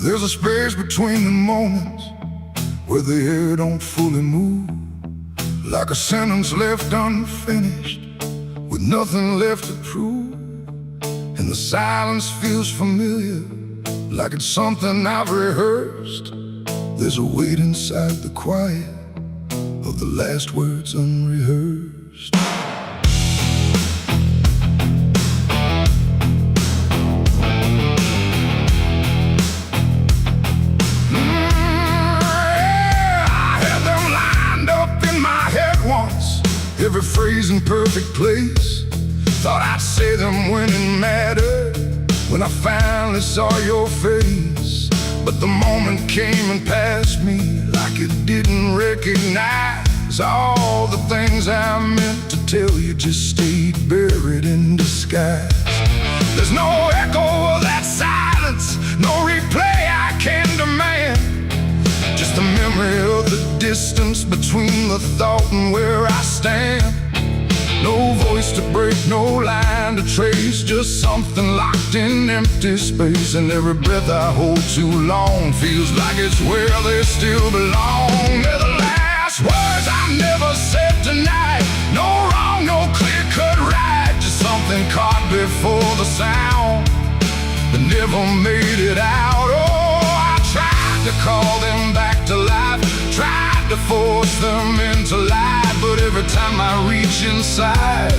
There's a space between the moments where the air don't fully move, like a sentence left unfinished with nothing left to prove. And the silence feels familiar, like it's something I've rehearsed. There's a weight inside the quiet of the last words unrehearsed. Every phrase in perfect place. Thought I'd say them when it mattered, when I finally saw your face. But the moment came and passed me like it didn't recognize. All the things I meant to tell you just stayed buried in disguise. There's no echo of that silence, no replay I can demand. Just the memory of the distance between the thought and where I stand. No voice to break, no line to trace, just something locked in empty space. And every breath I hold too long feels like it's where they still belong. They're the last words I never said tonight. No wrong, no clear-cut right, just something caught before the sound that never made it out. Oh, I tried to call them back to life, tried to force them into light, but every time I reach inside,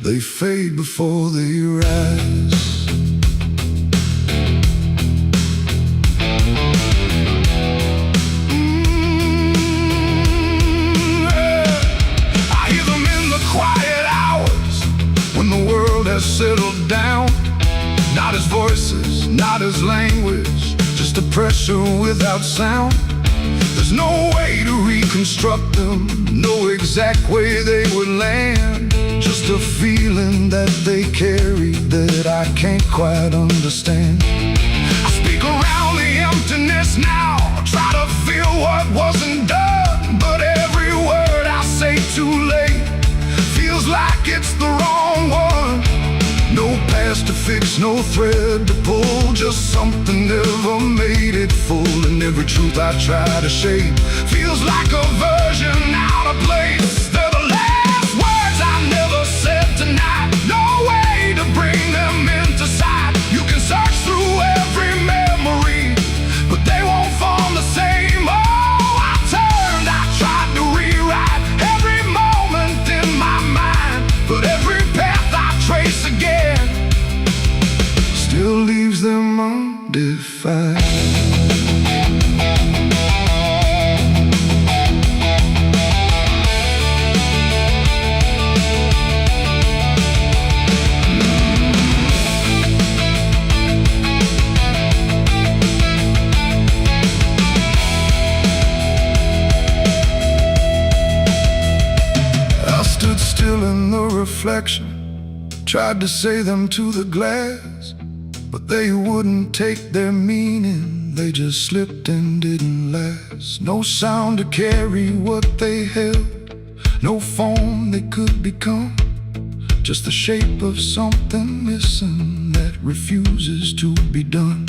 they fade before they rise. I hear them in the quiet hours when the world has settled down. Not as voices, not as language, just a pressure without sound. There's no way to reconstruct them, no exact way they would land. Just a feeling that they carry that I can't quite understand. I speak around the emptiness now, try to feel what wasn't done, but every word I say too late feels like it's the wrong one. No past to fix, no thread to pull, just something never made it full. And every truth I try to shape feels like a version out of place. They're the last words I never said tonight, no way to bring them into sight. You can search through every memory, but they won't form the same. Oh, I turned, I tried to rewrite every moment in my mind, but every path I trace again still leaves them undefined. I stood still in the reflection, tried to say them to the glass, but they wouldn't take their meaning, they just slipped and didn't last. No sound to carry what they held, no form they could become, just the shape of something missing that refuses to be done.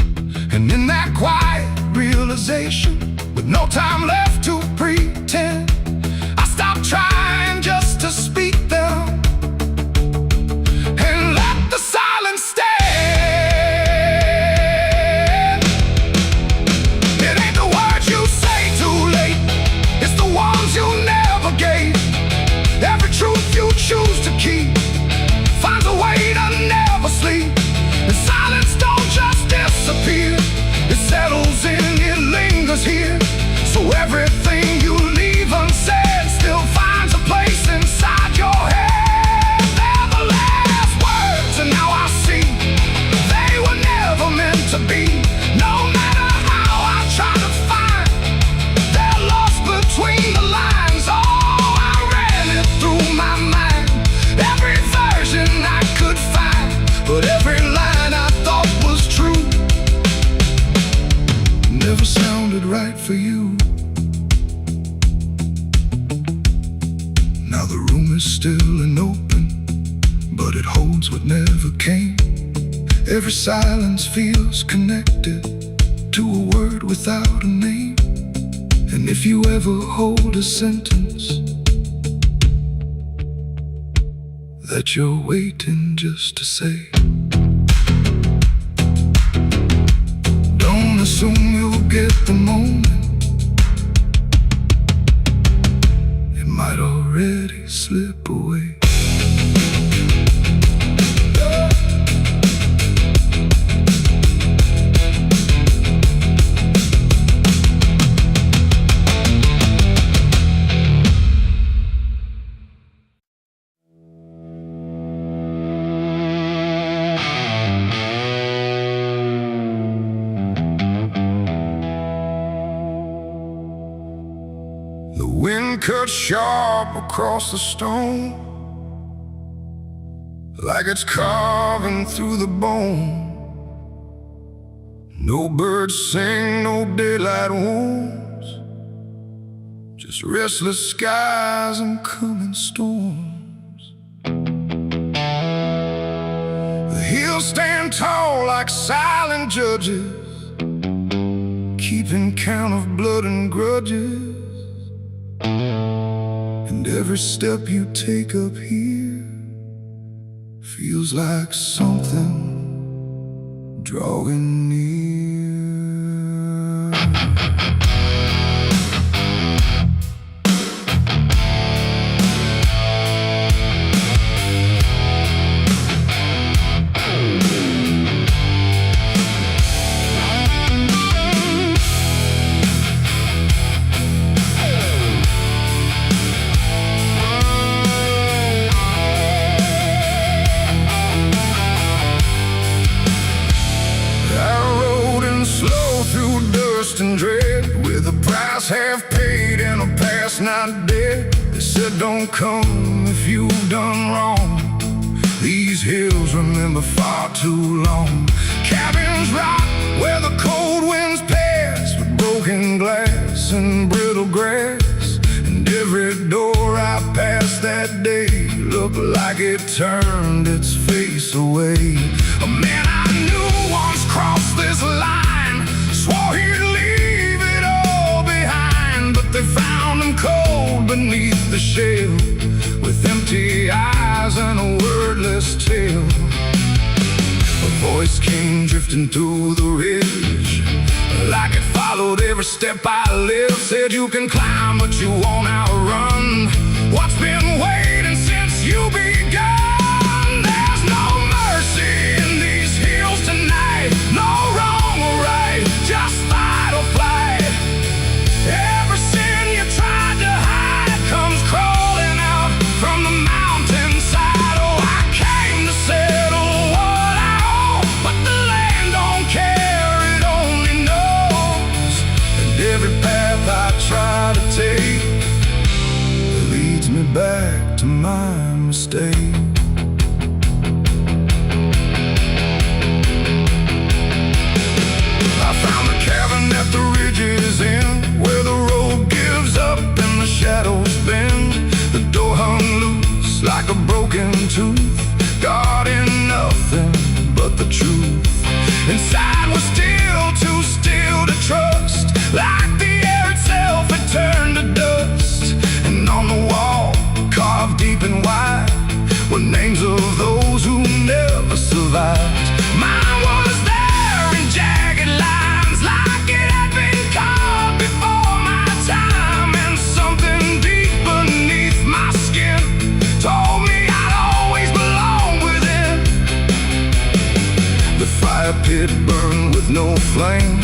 And in that quiet realization, with no time left to pretend, I stopped trying just to speak them and let the silence stay. Choose to keep finds a way to never sleep. And silence don't just disappear, it settles in, it lingers here. So everything you leave unsaid still finds a place inside your head. They're the last words, and now I see they were never meant to be. No matter how I try to find, they're lost between the lines. Oh, I ran it through my mind, every version I could find, but every line I thought was true never sounded right for you. Now the room is still and open, but it holds what never came. Every silence feels connected to a word without a name. And if you ever hold a sentence that you're waiting just to say, don't assume you'll get the moment. It might already slip away. The wind cuts sharp across the stone, like it's carving through the bone. No birds sing, no daylight wounds, just restless skies and coming storms. The hills stand tall like silent judges, keeping count of blood and grudges. And every step you take up here feels like something drawing near. And dread, with a price half paid and a past not dead. They said don't come if you've done wrong. These hills remember far too long. Cabins rock where the cold winds pass, with broken glass and brittle grass. And every door I passed that day looked like it turned its face away. A man I knew once crossed this line, swore he'd leave it all behind, but they found him cold beneath the shell, with empty eyes and a wordless tale. A voice came drifting through the ridge, like it followed every step I lived. Said you can climb but you won't outrun what's been waiting since you begun. There's no mercy in these hills tonight, no wrong or right, just fight or flight. Every sin you tried to hide comes crawling out from the mountainside. Oh, I came to settle what I owe, but the land don't care, it only knows. And every path I try to take leads me back to my mistake. I found a cabin at the ridge's end, where the road gives up and the shadows bend. The door hung loose like a broken tooth, guarding nothing but the truth. Inside was still too still to trust, like the air itself had turned to dust. And on the wall, carved deep and wide, were names of those who never survived. Mine was there in jagged lines, like it had been carved before my time. And something deep beneath my skin told me I'd always belong within. The fire pit burned with no flame,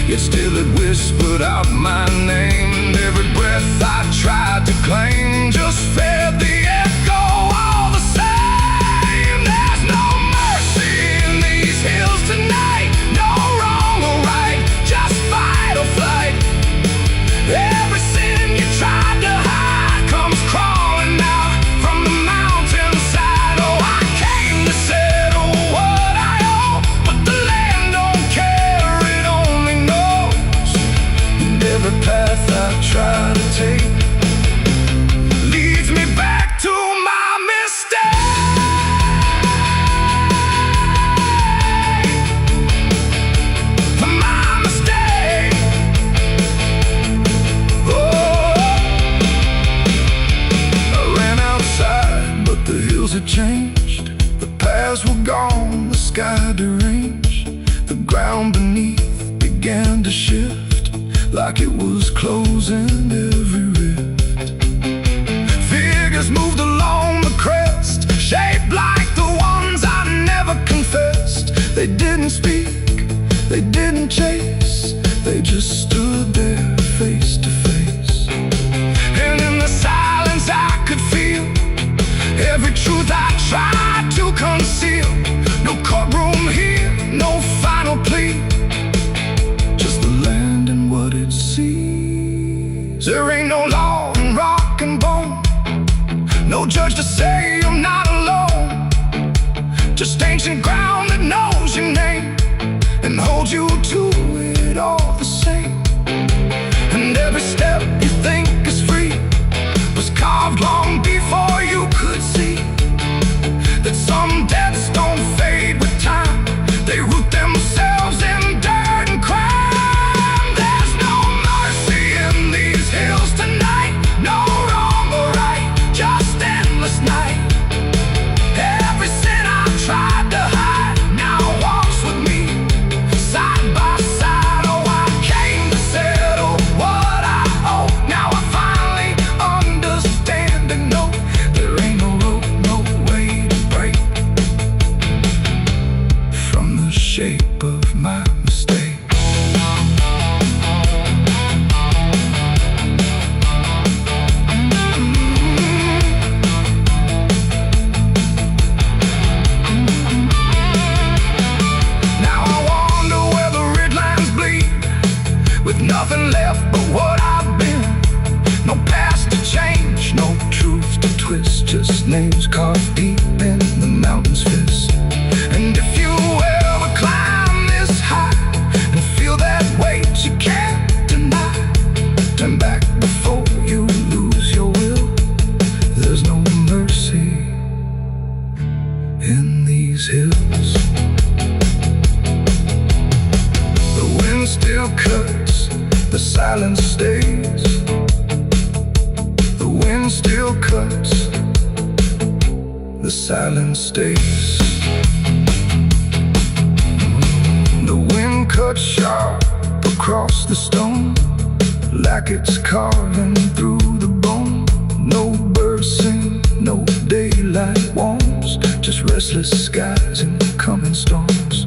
yet still it whispered out my name. And every breath I tried to claim just fed the echo all the same. There's no mercy in these hills tonight, no wrong or right, just fight or flight. Every sin you tried to hide comes crawling out from the mountainside. Oh, I came to settle what I owe, but the land don't care, it only knows. And every path I try to take leads me back had changed. The paths were gone, the sky deranged. The ground beneath began to shift, like it was closing every rift. Figures moved along the crest, shaped like the ones I never confessed. They didn't speak, they didn't chase, they just stood there face to face. And in the silence I could feel every truth I tried to conceal. No courtroom here, no final plea, just the land and what it sees. There ain't no law in rock and bone, no judge to say I'm not alone. Just ancient ground that knows your name and holds you to it all the same. And every step you think is free was carved long before you could see that some debts don't fade with time, they root themselves in dirt and crime. There's no mercy in these hills tonight, no wrong or right, just endless night. Every sin I tried to hide now walks with me, side by side. Oh, I came to settle what I owe. Now I finally understand and know there ain't no rope, no way to break from the shape of my mistake. Nothing left but what I've been. No past to change, no truth to twist, just names carved deep in the mountain's fist. And if you ever climb this high and feel that weight you can't deny, turn back before you lose your will. There's no mercy in these hills. The wind still cuts, the silence stays. The wind still cuts, the silence stays. The wind cuts sharp across the stone, like it's carving through the bone. No birds sing, no daylight warms, just restless skies and coming storms.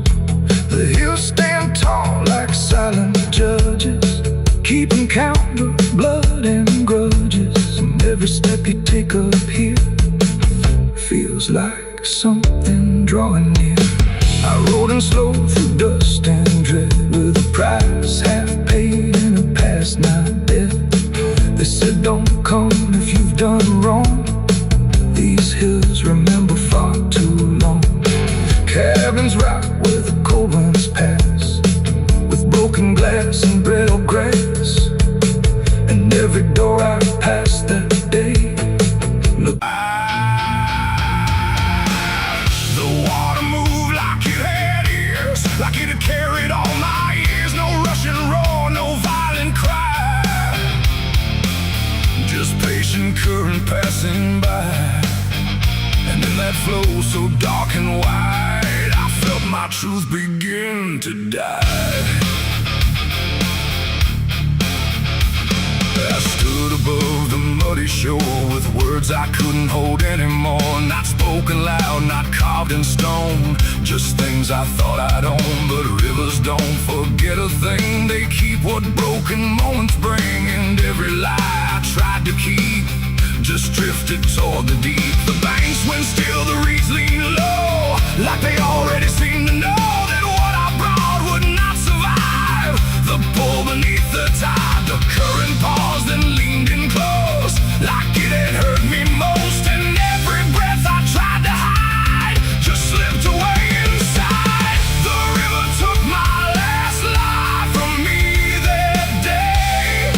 The hills stand tall like silent judges, keeping count of blood and grudges. And every step you take up here feels like something drawing near. I rode in slow through dust and dread, with a price half paid and a past not dead. They said don't come if you've done wrong, these hills remember far too long. Cabins rock where the cold winds pass, with broken glass and brittle grass. And every door I've passed that day, look, the water moved like it had ears, like it had carried all my years. No rushing roar, no violent cry, just patient current passing by. And in that flow so dark and wide, I felt my truth begin to die. I stood above the muddy shore with words I couldn't hold anymore. Not spoken loud, not carved in stone, just things I thought I'd own. But rivers don't forget a thing, they keep what broken moments bring. And every lie I tried to keep just drifted toward the deep. The banks went still, the reeds lean low, like they already seemed to know that what I brought would not survive the pull beneath the tide. The current paused and leaned in close, like it had hurt me most. And every breath I tried to hide just slipped away inside. The river took my last life from me that day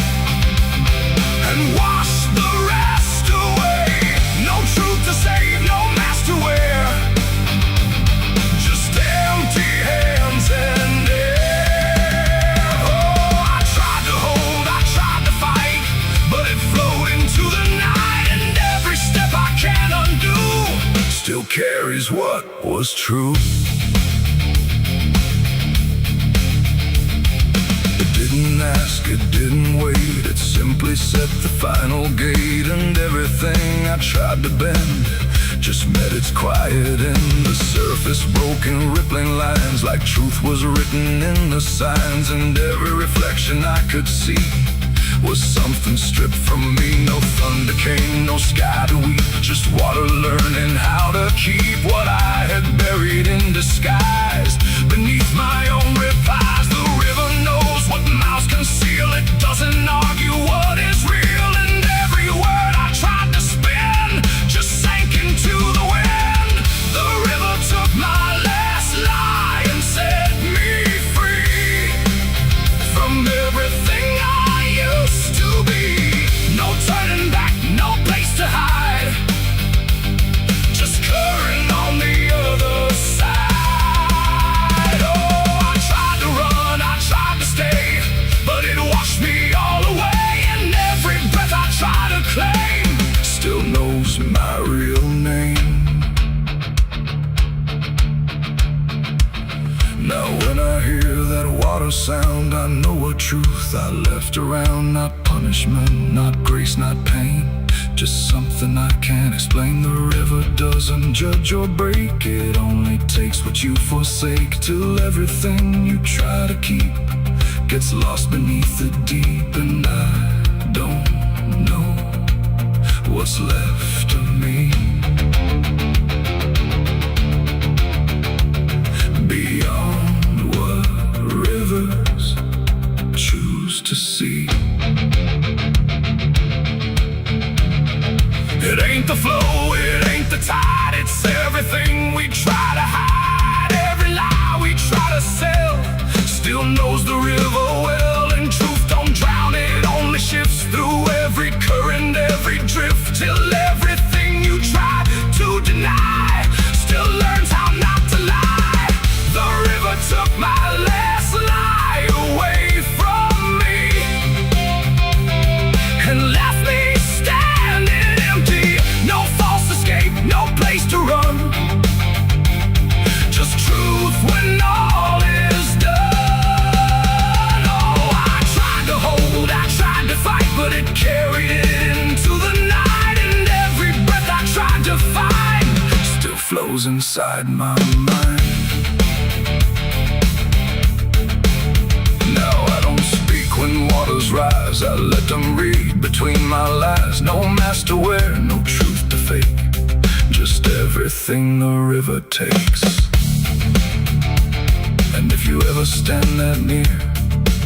and washed the rest away. No truth to save, no mask to wear, just carries what was true. It didn't ask, it didn't wait, it simply set the final gate. And everything I tried to bend just met its quiet end. The surface broke in rippling lines, like truth was written in the signs. And every reflection I could see was something stripped from me. No thunder came, no sky to weep, just water learning how to keep what I had buried in disguise beneath my own replies. The river knows what mouths conceal, it doesn't argue what is real. And every word I tried to spin just sank into the wind. The river took my last lie and set me free from everything I used to be. No turning back, no place to hide, just current on the other side. Oh, I tried to run, I tried to stay, but it washed me all away. And every breath I try to claim still knows my real name. Now when I hear that water sound, I know a truth I left around. Not punishment, not grace, not pain, just something I can't explain. The river doesn't judge or break, it only takes what you forsake, till everything you try to keep gets lost beneath the deep. And I don't know what's left of me beyond what rivers choose to see. It ain't the flow, it ain't the tide, it's everything we try to hide. Every lie we try to sell still knows the river well. And truth don't drown, it only shifts through every current, every drift, till everything you try to deny still learns how not to lie. The river took my last lie away from me and left me standing empty. No false escape, no place to run, just truth when all is done. Oh, I tried to hold, I tried to fight, but it carried it into the night. And every breath I tried to find still flows inside my mind. Now I don't speak when waters rise, I let them read between my lies. No mask to wear, no truth to fake, just everything the river takes. And if you ever stand that near,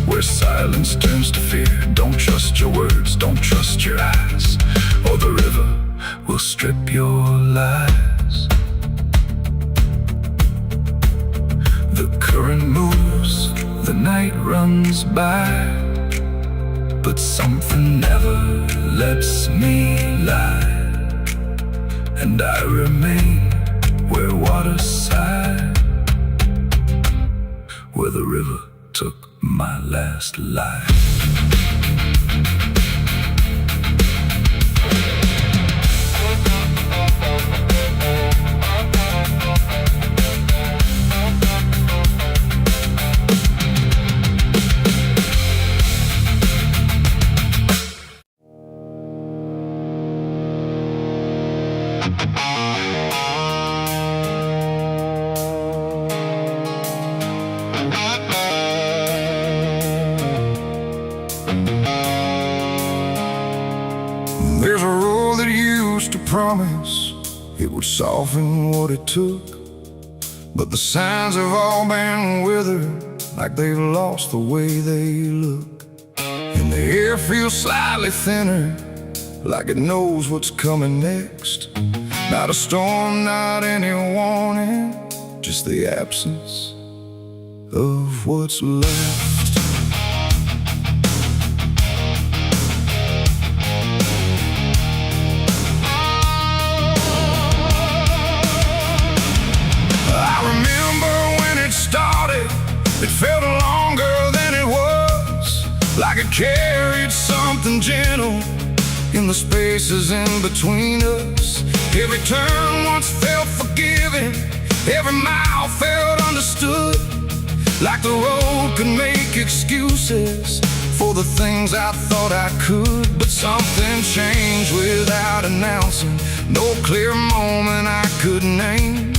where silence turns to fear, don't trust your words, don't trust your eyes, or the river will strip your lies. The current moves, the night runs by, but something never lets me lie. And I remain where water sighed, where the river took my last life. There's a road that used to promise it would soften what it took, but the signs have all been withered, like they've lost the way they look. And the air feels slightly thinner, like it knows what's coming next. Not a storm, not any warning, just the absence of what's left. It felt longer than it was, like it carried something gentle in the spaces in between us. Every turn once felt forgiven, forgiven. Every mile felt understood, like the road could make excuses for the things I thought I could. But something changed without announcing, no clear moment I could name,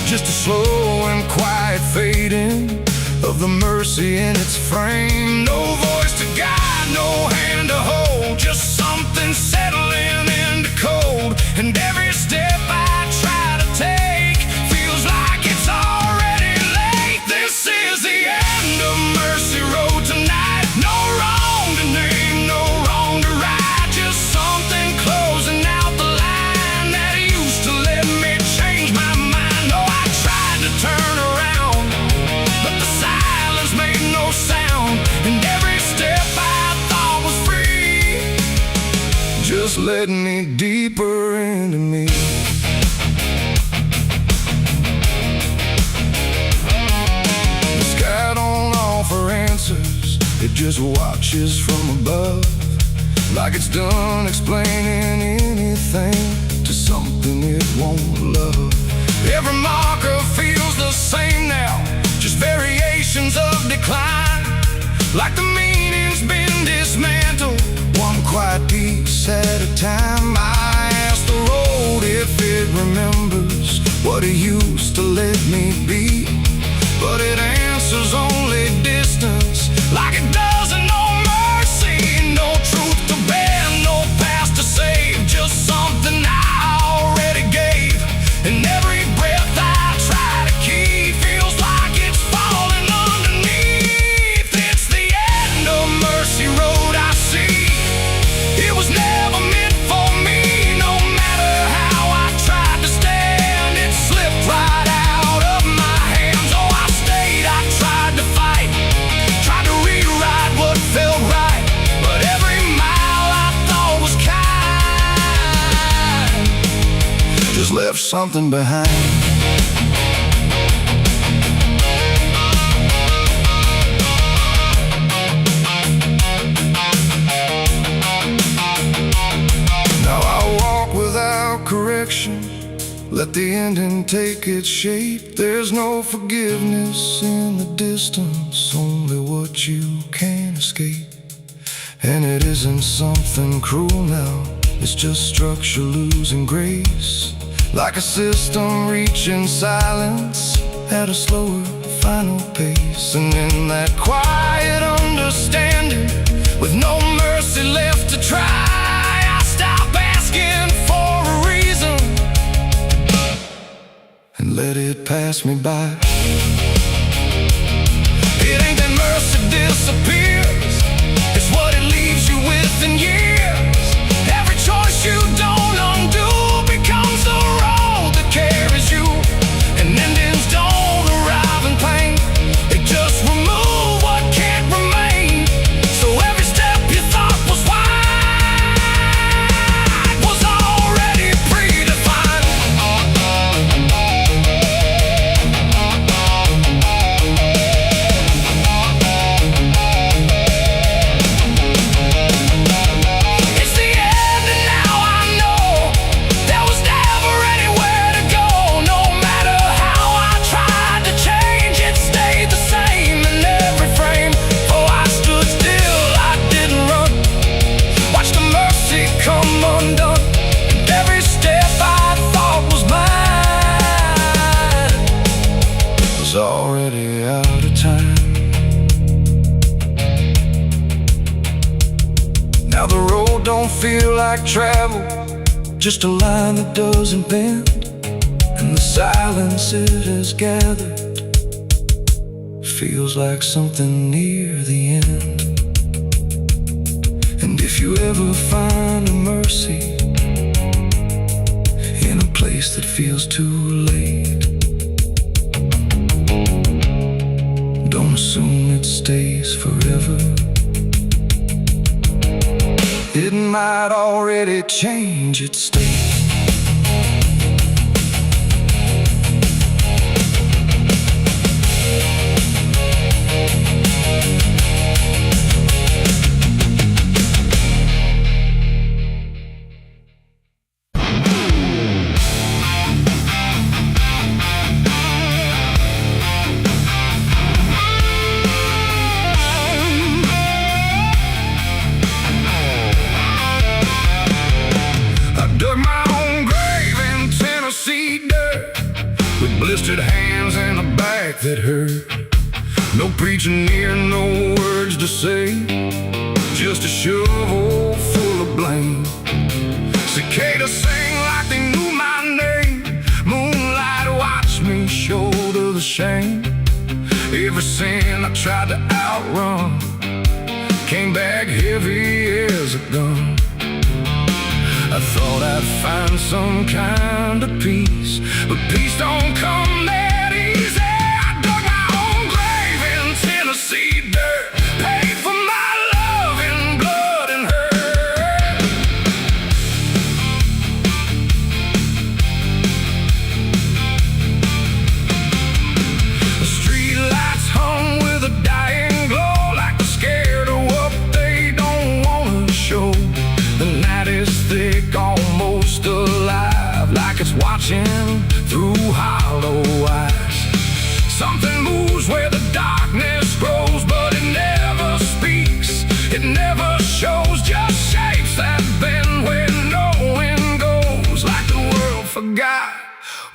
just a slow and quiet fading of the mercy in its frame. No voice to guide, no hand to hold, just something settling into cold. And every step I try to take feels like it's already late. This is the end of Mercy Road tonight. No wrong to name, no wrong to right, just something closing out the line that used to let me change my mind. No, I tried to turn around, but the silence made no sound, and every step I thought was free just led me deeper into me. The sky don't offer answers, it just watches from above, like it's done explaining anything to something it won't love. Every marker feels the same now, just variations of decline, like the meaning's been dismantled, one quiet piece at a time. I ask the road if it remembers what it used to let me be, but it answers only distance, like it doesn't know mercy. No truth to bear, no past to save, just something I already gave. And every breath I try to keep feels like it's falling underneath. It's the end of Mercy Road, I see. It was never meant for me. No matter how I tried to stand, it slipped right out of my hands. Oh, I stayed, I tried to fight, tried to rewrite what felt right, but every mile I thought was kind just left something behind. Now I walk without correction, let the ending take its shape. There's no forgiveness in the distance, only what you can't escape. And it isn't something cruel now, it's just structure losing grace, like a system reaching silence at a slower final pace. And in that quiet understanding, with no mercy left to try, I stop asking for a reason and let it pass me by. It ain't that mercy disappears, it's what it leaves you with in years. Every choice you don't undo becomes the road that carries you, and endings don't arrive in pain, they just remove what can't remain. So every step you thought was wide was already predefined. It's the end, and now I know there was never anywhere to go. No matter how I tried to change, it stayed the same in every frame. Oh, I stood still, I didn't run, watched the mercy come undone, and every step I thought was mine was already out of time. Now the road don't feel like travel, just a line that doesn't bend, and the silence it has gathered feels like something near the end. And if you ever find a mercy in a place that feels too late, don't assume it stays forever. It might already change its state. blistered hands and a back that hurt. No preacher near, no words to say, just a shovel full of blame. Cicadas sing like they knew my name. Moonlight watched me shoulder the shame. Every sin I tried to outrun came back heavy as a gun. I thought I'd find some kind of peace, but peace don't come that easy. I dug my own grave in Tennessee dirt, paid for my love in blood and hurt. The street lights hung with a dying glow, like they're scared of what they don't want to show. The night is thick, almost alive, like it's watching through hollow eyes. Something moves where the darkness grows, but it never speaks, it never shows, just shapes that bend where no wind goes, like the world forgot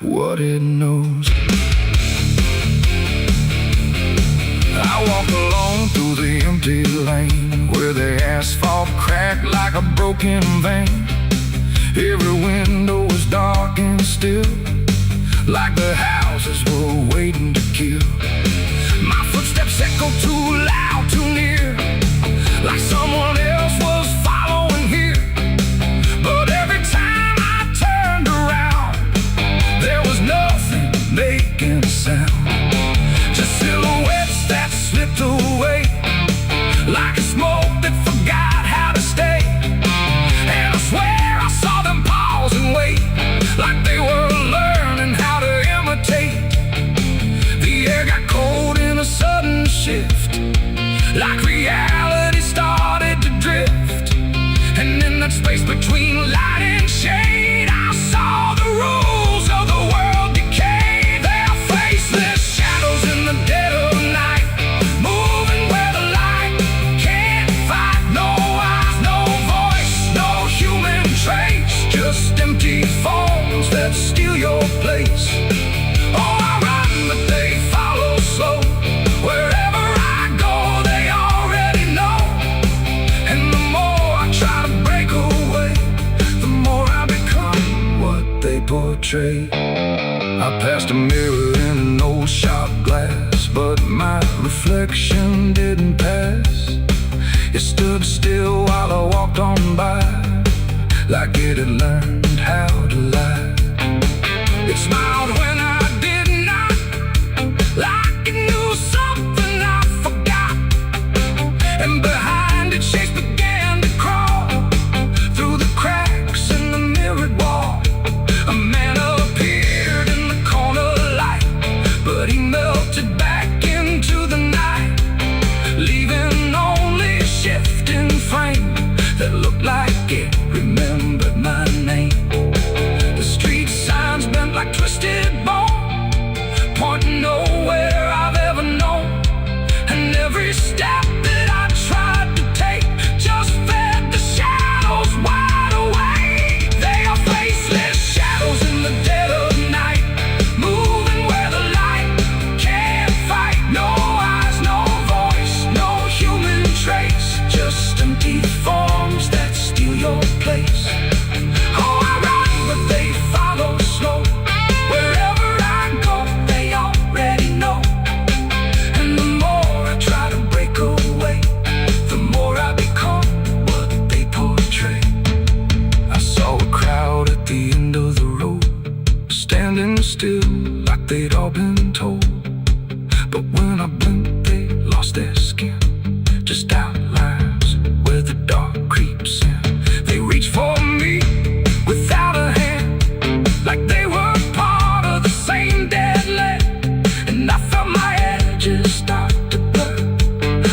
what it knows. I walk alone through the empty lane, where the asphalt cracked like a broken vein. Every window was dark and still, like the houses were waiting to kill. My footsteps echo too loud, too near, like someone else was following here. But every time I turned around, there was nothing making a sound, just silhouettes that slipped away, like a smoke that forgot how to stay. And I swear I saw them pause and wait, like they were learning how to imitate. The air got cold in a sudden shift, like reality started to drift. And in that space between light and shade, I saw the rules of the world decay. Their faceless shadows in the dead of night, moving where the light can't fight. No eyes, no voice, no human trace, just empty forms that steal your place. Oh, I run, but they follow slow. Wherever I go, they already know. And the more I try to break away, the more I become what they portray. I passed a mirror in an old shot glass, but my reflection didn't pass. It stood still while I walked on by, like it had learned how to lie. It smiled when I did not, like it knew something I forgot. And behind it, shapes began to crawl through the cracks in the mirrored wall. A man appeared in the corner light, but he melted back into the night, leaving only a shifting frame that looked like it remembered my name. The street signs bent like twisted bone, pointing nowhere I've ever known. And every step that I tried to take just fed the shadows wide awake. They are faceless shadows in the dead of night, moving where the light can't fight. No eyes, no voice, no human trace, just empty forms that steal your place. Oh, I run, but they follow slow. Wherever I go, they already know. And the more I try to break away, the more I become what they portray. I saw a crowd at the end of the road, standing still like they'd all been told. But when I blinked, they lost their skin, just outlines where the dark creeps in. They reached for me without a hand, like they were part of the same dead land. And I felt my edges start to blur,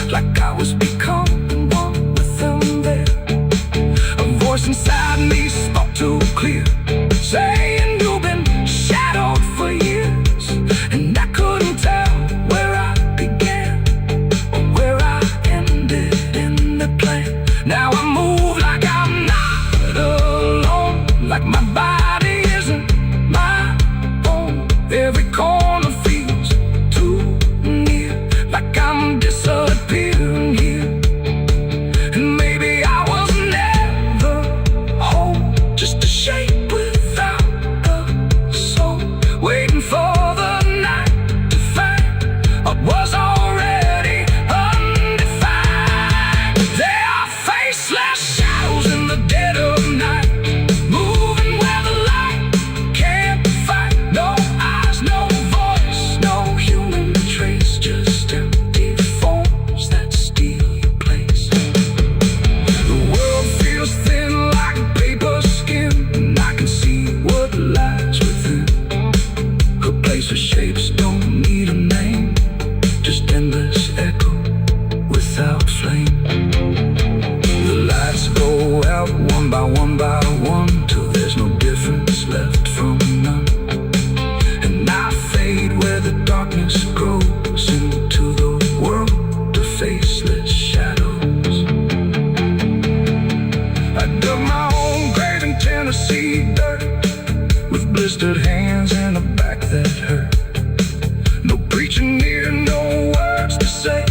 like I was becoming one with them there. A voice inside me spoke too clear, saying you've been shadowed for years. And I couldn't tell where I began or where I ended in the plan. Now I move like I'm not alone, like my body isn't feelings in the back that hurt. No preaching near, no words to say,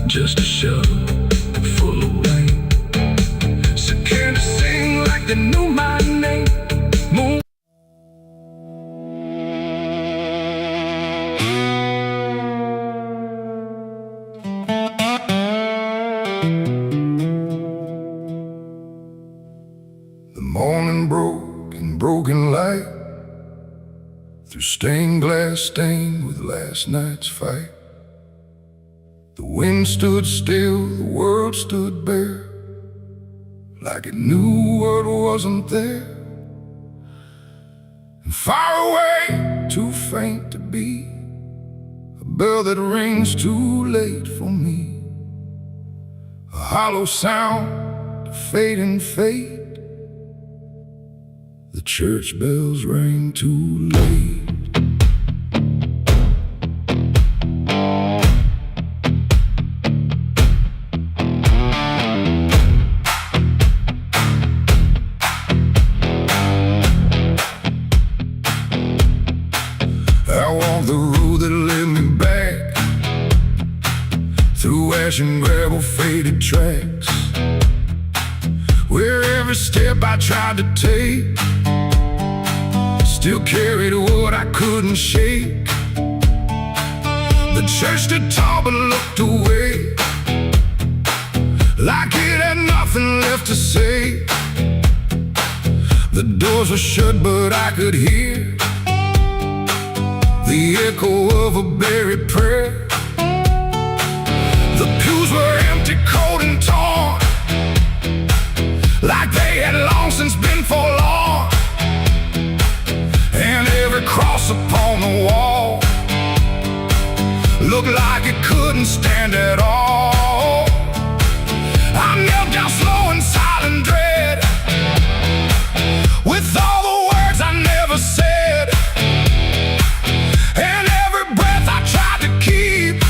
just a shovel full of rain. Scared to sing like they knew my name. Moon. The morning broke in broken light, through stained glass stained with last night's fight. The wind stood still, the world stood bare, like it knew what wasn't there. And far away, too faint to be, a bell that rings too late for me. A hollow sound, a fading fate. The church bells rang too late. I walked the road that led me back, through ash and gravel faded tracks, where every step I tried to take still carried what I couldn't shake. The church stood tall but looked away, like it had nothing left to say. The doors were shut but I could hear the echo of a buried prayer. The pews were empty, cold and torn, like they had long since been forlorn. And every cross upon the wall looked like it couldn't stand at all. I knelt down slow in silent dread, with all the words I never said, and every breath I tried to keep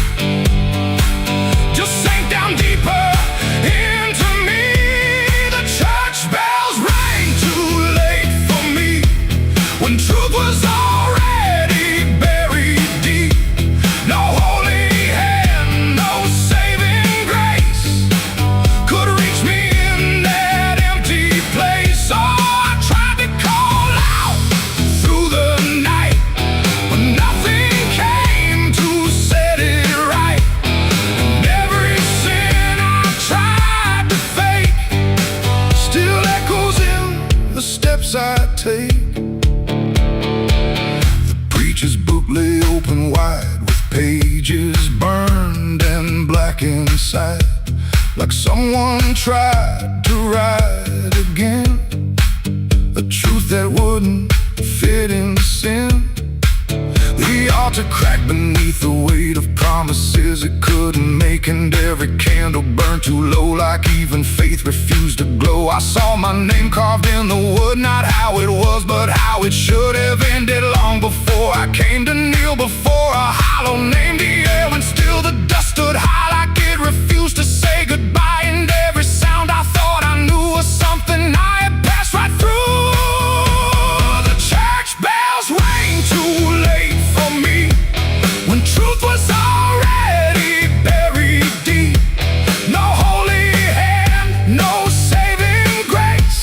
just sank down deeper into me. The church bells rang too late for me, when truth was already buried deep. No holy hand, no saving grace could reach me in that empty place. Oh, I tried to call out through the night, but nothing came to set it right. And every sin I tried to fake still echoes in the steps I take. The preacher's book lay open wide, with pages burned and black inside, like someone tried to write again a truth that wouldn't fit in sin. The altar cracked beneath the weight of promises it couldn't make, and every candle burned too low, like even faith refused to glow. I saw my name carved in the wood, not how it was, but how it should have ended long before I came to kneel before a hollow named the air. And still the dust stood high, like it refused to say goodbye, and every sound I thought I knew was something I had passed right through. The church bells rang too late for me, when truth was already buried deep. No holy hand, no saving grace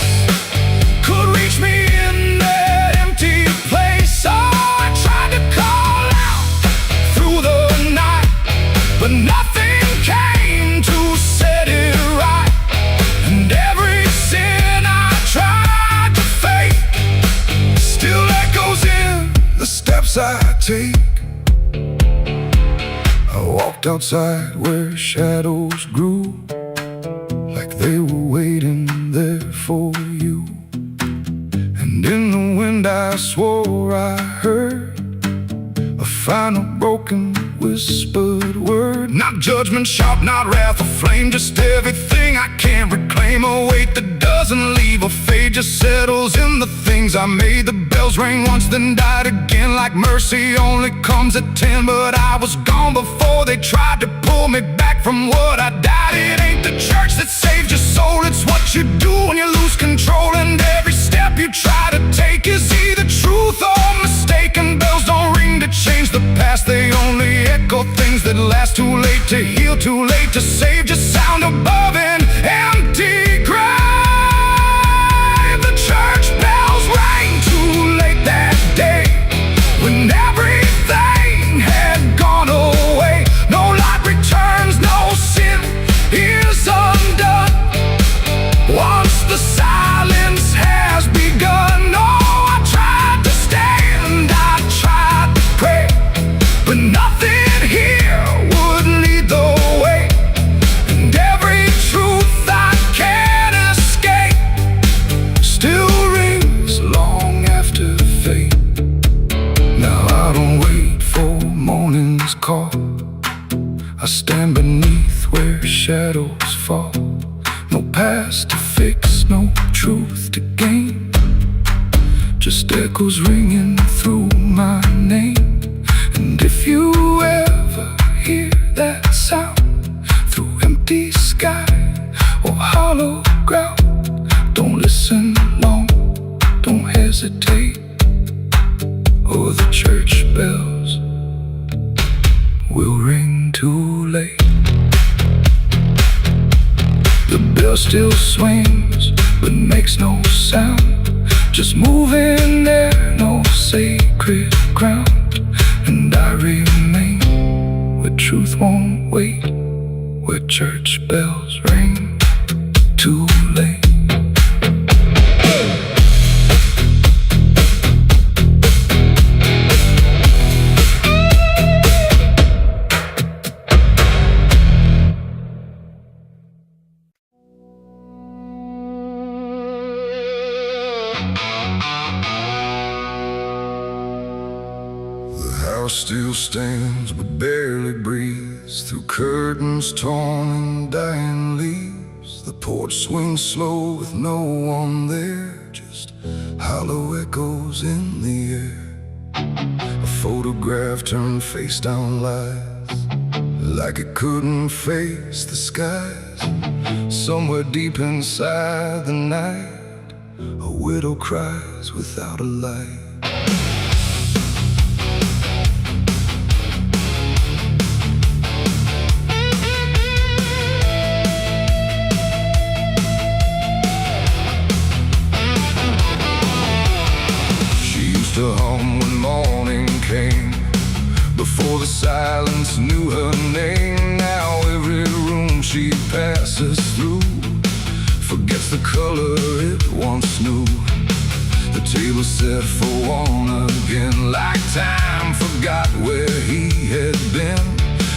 could reach me in that empty place. Oh, I tried to call out through the night, but nothing came to set it right. And every sin I tried to fake still echoes in the steps I take. I walked outside where shadows grew, like they were waiting there for you. And in the wind I swore I heard a final broken whispered word. Not judgment sharp, not wrath or flame, just everything I can't reclaim. A weight that doesn't leave a fade, just settles in the things I made. The bells rang once then died again, like mercy only comes at 10. But I was gone before they tried to pull me back from what I died. It ain't the church that saved your soul, it's what you do when you lose control. And every step you try to take is either truth or mistake. last, too late to heal, too late to save. Just sound above an empty grave. The church bells rang too late that day, when everything had gone away. No light returns, no sin is undone. Once the silence has begun. Oh, I tried to stand, I tried to pray, but nothing here would lead the way. And every truth I can't escape still rings long after fate. Now I don't wait for morning's call, I stand beneath where shadows fall. No past to fix, no truth to gain, just echoes ringing through my name. And if you ever hear that sound through empty sky or hollow ground, don't listen long, don't hesitate, or the church bells will ring too late. The bell still swings, but makes no sound, just moving there, no sacred ground. And I remain where truth won't wait, where church bells ring too late. The house still stands but barely breathes through curtains torn and dying leaves. The porch swings slow with no one there, just hollow echoes in the air. A photograph turned face down lies, like it couldn't face the skies. Somewhere deep inside the night, a widow cries without a light. To hum when morning came, before the silence knew her name. Now every room she passes through forgets the color it once knew. The table set for one again, like time forgot where he had been.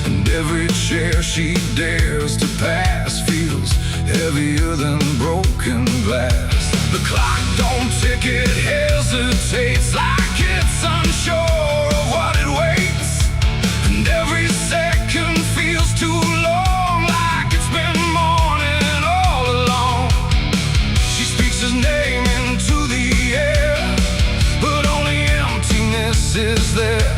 And every chair she dares to pass feels heavier than broken glass. The clock don't tick, it hesitates, like it's unsure of what it waits. And every second feels too long, like it's been morning all along. She speaks his name into the air, but only emptiness is there.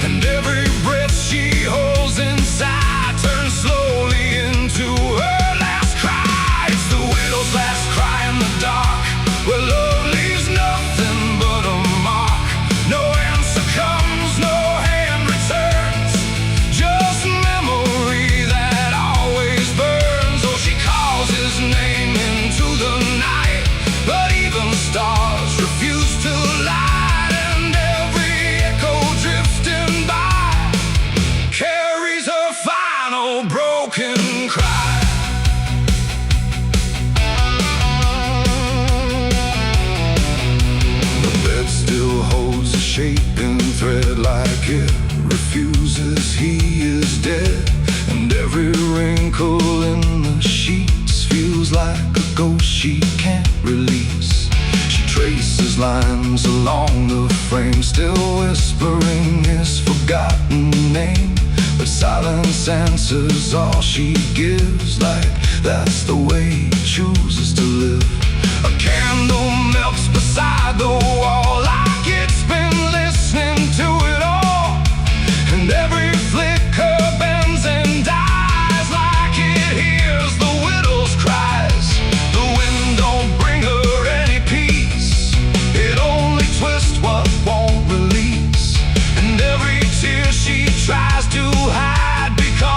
And every breath she holds inside turns slowly into her last cry. It's the widow's last cry in the dark, where love leaves nothing but a mark. No answer comes, no hand returns, just memory that always burns. Oh, she calls his name into the night, but even stars refuse to light. And every echo drifting by carries her final broken cry. Still holds a shaping thread, like it refuses he is dead. And every wrinkle in the sheets feels like a ghost she can't release. She traces lines along the frame, still whispering his forgotten name. But silence answers all she gives, like that's the way he chooses to live. A candle melts beside the wall, like it's been listening to it all. And every flicker bends and dies, like it hears the widow's cries. The wind don't bring her any peace, it only twists what won't release. And every tear she tries to hide becomes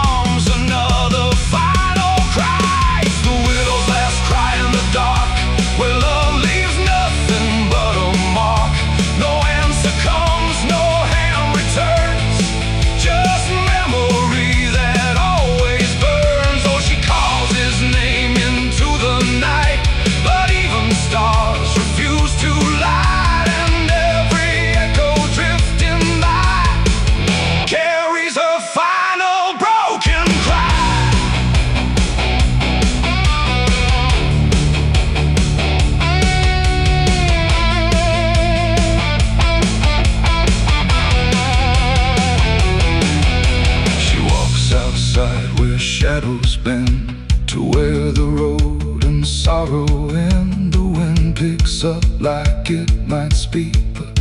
looks up like it might speak, but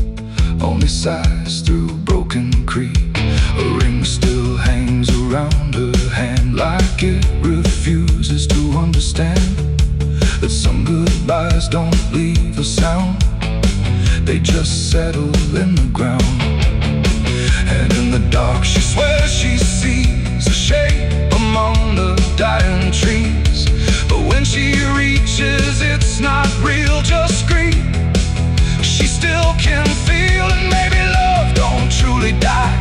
only sighs through broken creek. A ring still hangs around her hand, like it refuses to understand that some goodbyes don't leave a sound, they just settle in the ground. And in the dark she swears she sees a shape among the dying trees, but when she reaches, it's not real, just grief. She still can feel, and maybe love don't truly die,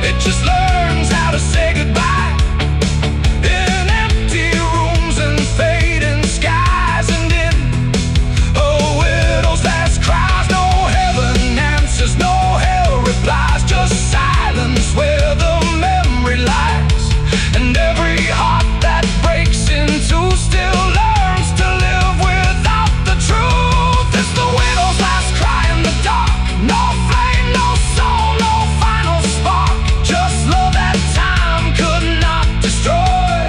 it just learns how to say goodbye. In empty rooms and fading skies, and in a widow's last cries, no heaven answers, no hell replies, just silence where the memory lies. And every heart that breaks in two still learns to live without the truth. It's the widow's last cry in the dark, no flame, no soul, no final spark, just love that time could not destroy,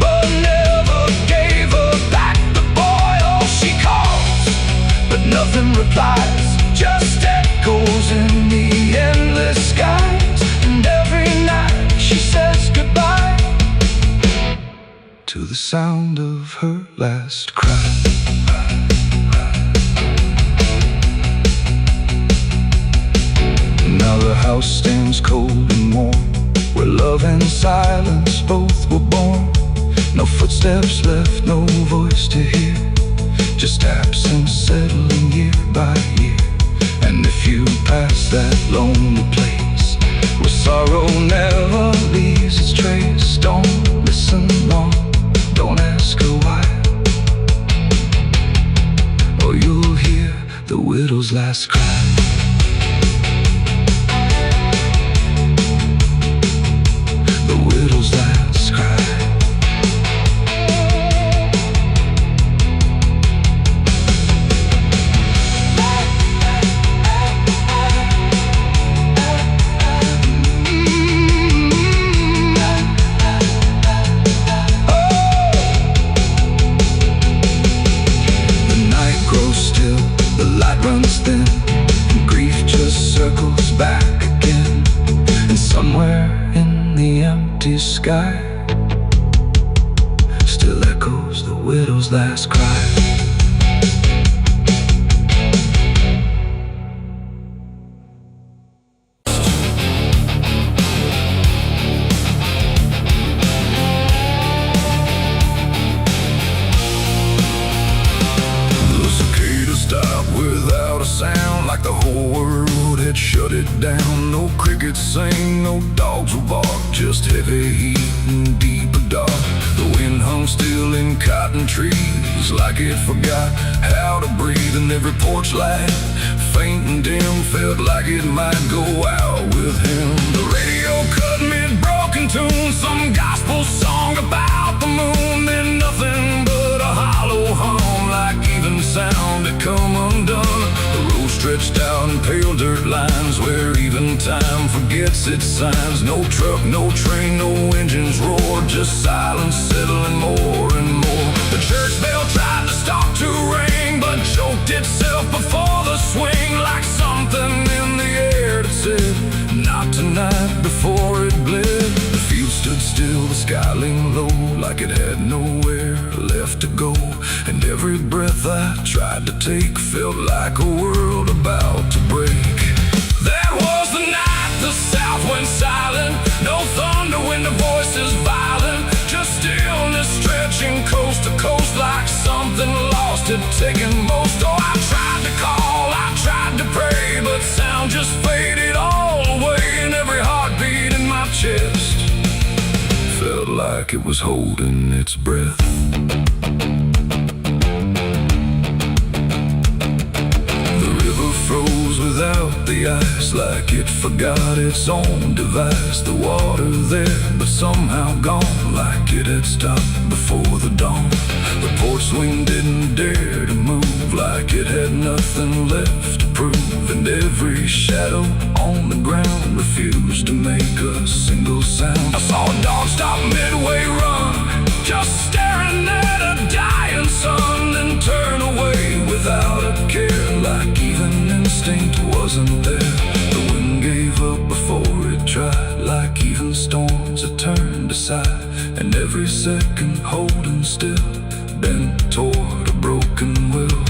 but never gave her back the boy. Oh, she calls, but nothing replies, just echoes in the endless skies. And every night she says goodbye to the sound of her last cry. Now the house stands cold and warm, where love and silence both were born. No footsteps left, no voice to hear, just absence settling year by year. And if you pass that lonely place where sorrow never leaves its trace, don't listen long, don't ask her why, or you'll hear the widow's last cry. The widow's last cry. Runs thin, and grief just circles back again. And somewhere in the empty sky still echoes the widow's last cry. Sound like the whole world had shut it down. No crickets sing, no dogs will bark, just heavy heat and deeper dark. The wind hung still in cotton trees, like it forgot how to breathe. And every porch light, faint and dim, felt like it might go out with him. The radio cut mid-broken tune, some gospel song about the moon. Then nothing but a hollow hum, like even sound had come undone. Stretched out in pale dirt lines, where even time forgets its signs. No truck, no train, no engines roar, just silence settling more and more. The church bell tried to stop to ring, but choked itself before the swing, like something in the air that said, not tonight, before it bled. The field stood still, the sky leaned low, like it had nowhere left to go. And every breath I tried to take felt like a world about to break. That was the night the south went silent, no thunder when the voices violent, just stillness stretching coast to coast, like something lost had taken most. Oh, I tried to call, I tried to pray, but sound just faded all away. And every heartbeat in my chest felt like it was holding its breath. Froze without the ice, like it forgot its own device. The water there, but somehow gone, like it had stopped before the dawn. The porch swing didn't dare to move, like it had nothing left to prove. And every shadow on the ground refused to make a single sound. I saw a dog stop midway run, just staring at a dying sun, then turn away without instinct wasn't there. The wind gave up before it tried. Like even storms it turned aside, and every second holding still, bent toward a broken will.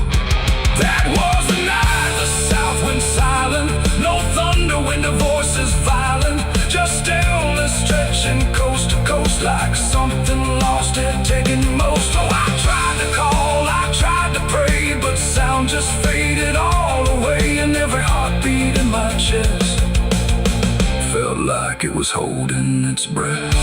That was the night the south went silent. No thunder when the voices violent, just stillness stretching coast to coast, like something lost had taken most. Oh, I tried to call, I tried to pray, but sound just faded all away, and every heartbeat in my chest felt like it was holding its breath.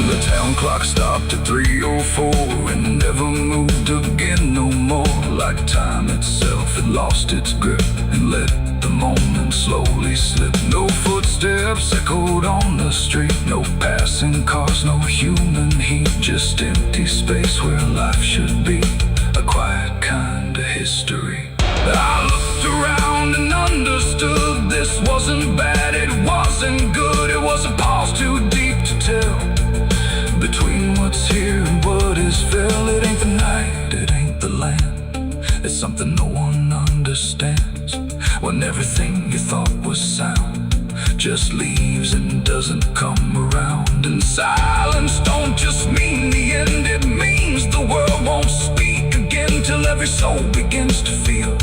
The town clock stopped at 3:04 and never moved again no more. Like time itself had lost its grip and let the moment slowly slip. No footsteps echoed on the street, no passing cars, no human heat, just empty space where life should be, a quiet kind of history. I looked around and understood this wasn't bad, it wasn't good, it was a pause too deep to tell. Between what's here and what is fell, it ain't the night, it ain't the land, it's something no one understands. When everything you thought was sound just leaves and doesn't come around. And silence don't just mean the end, it means the world won't speak again till every soul begins to feel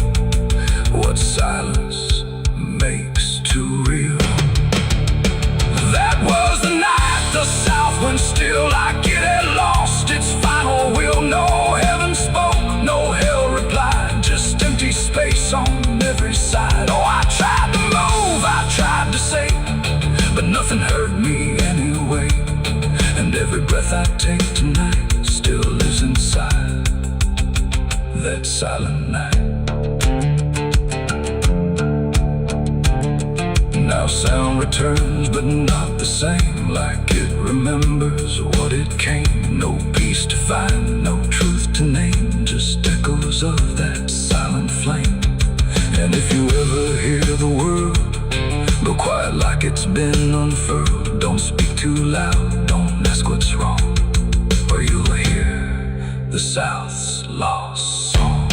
what silence makes too real. That was the night the south went still, like it had lost its final will. No heaven spoke, no hell replied, just empty space on every side. Oh, I tried to move, I tried to say, but nothing heard me anyway. And every breath I take tonight still lives inside that silent night. Now sound returns, but not the same, like it remembers what it came. No peace to find, no truth to name, just echoes of that silent flame. And if you ever hear the world go quiet like it's been unfurled, don't speak too loud, don't ask what's wrong, or you'll hear the South's lost song.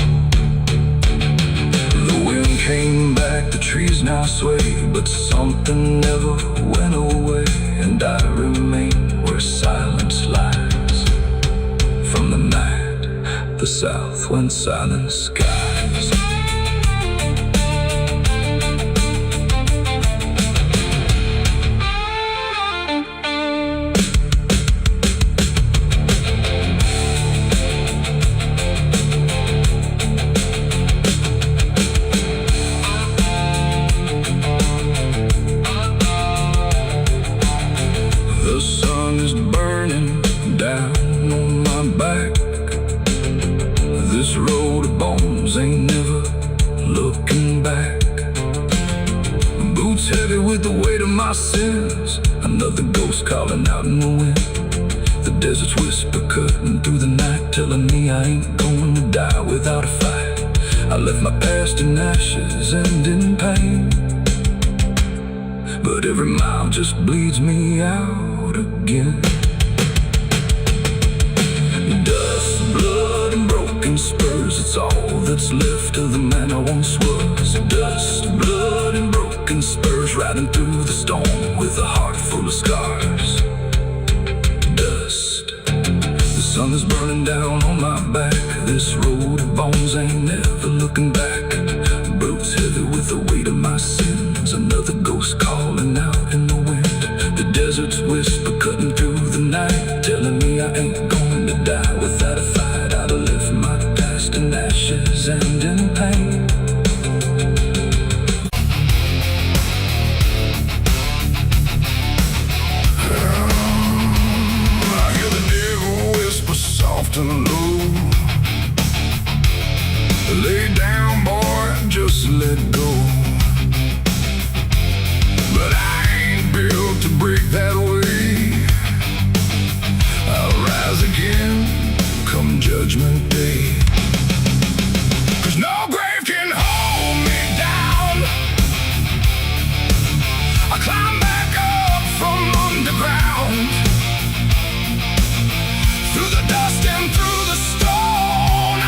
The wind came back, the trees now sway, but something never went away, and I remain where silence lies. From the night the South went silent skies. The sun is burning down on my back. This road of bones ain't never looking back. Boots heavy with the weight of my sins, another ghost calling out in the wind. The desert's whisper cutting through the night, telling me I ain't going to die without a fight. I left my past in ashes and in pain, but every mile just bleeds me out again. Dust, blood, and broken spurs, it's all that's left of the man I once was. Dust, blood, and broken spurs, riding through the storm with a heart full of scars. Dust, the sun is burning down on my back. This road of bones ain't never looking back. Boots heavy with the weight of my sins, another ghost calling out in the wind. The desert's whisper cutting through the night, telling me I ain't going to die without a fight. I'd have left my past in ashes and in pain. I hear the devil whisper soft and low, lay down, boy, just let go. But I ain't built to break that way. I'll rise again come Judgment Day. 'Cause no grave can hold me down. I climb back up from underground, through the dust and through the stone.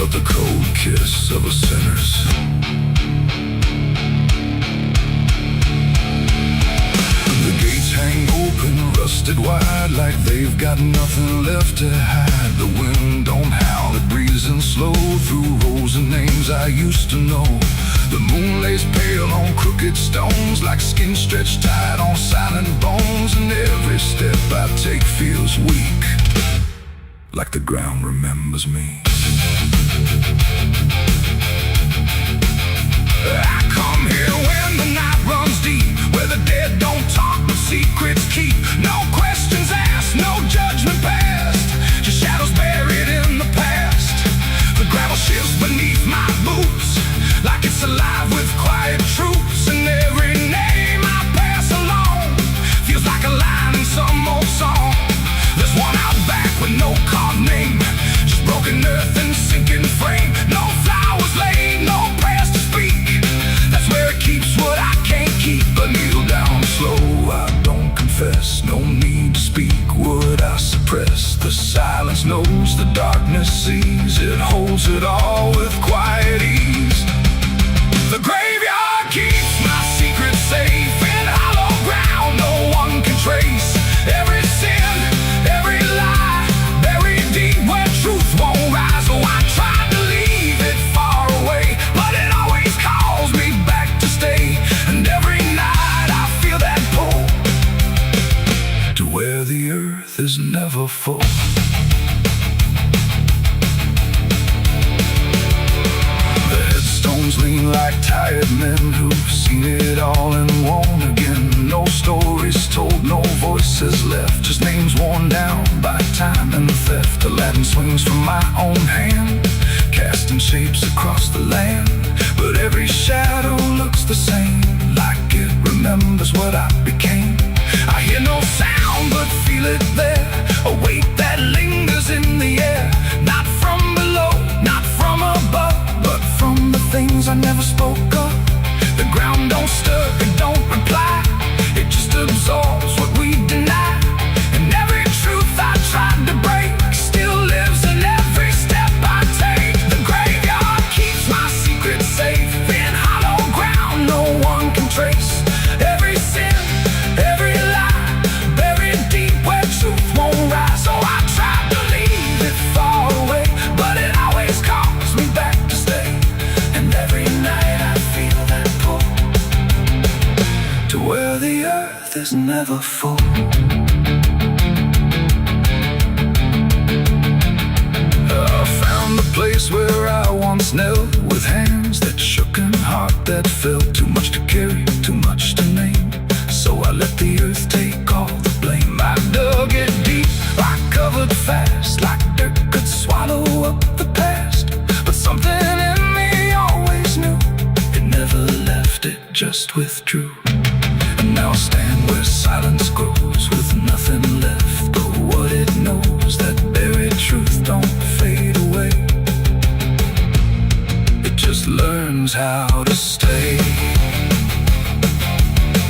of the cold kiss of a sinner's. The gates hang open, rusted wide, like they've got nothing left to hide. The wind don't howl, it breezes in slow through rows and names I used to know. The moon lays pale on crooked stones, like skin stretched tight on silent bones. And every step I take feels weak, like the ground remembers me. I come here when the night runs deep, where the dead don't talk but secrets keep. No questions asked, no judgment passed, just shadows buried in the past. The gravel shifts beneath my boots, like it's alive with quiet troops. And every name I pass along feels like a line in some old song. There's one out back with no carved name, just broken earth and sinking frame. No flowers laid, no prayers to speak. That's where it keeps what I can't keep. But kneel down slow, I don't confess. No need to speak what I suppress. The silence knows, the darkness sees. It holds it all with quiet ease. The graveyard keeps my secret safe in hollow ground no one can trace. Every sin, every lie, buried deep where truth won't rise. Oh, I tried to leave it far away, but it always calls me back to stay. And every night I feel that pull to where the earth is never full. The headstones lean like tired men who've seen it all and won't again. No stories told, no voices left, just names worn down by time and theft. The Latin swings from my own hand, casting shapes across the land. But every shadow looks the same, like it remembers what I became. I hear no sound but feel it there, a weight that lingers in the air. Not from below, not from above, but from the things I never spoke of. The ground don't stir, it don't reply, it just absorbs what we deny. And every truth I tried to break still lives in every step I take. The graveyard keeps my secret safe in hollow ground no one can trace. Every sin, every lie, buried deep where truth won't rise. So I tried to leave it far away, but it always calls me back to stay. And every night I feel that pull to where the earth is never full. I found a place where I once knelt, with hands that shook and heart that felt. Too much to carry, too much to name, so I let the earth take all the blame. I dug it deep, I covered fast, like dirt could swallow up the past. But something in me always knew, it never left, it just withdrew. And now I stand where silence grows, with nothing left but what it knows. That buried truth don't fade away, it just learns how to stay.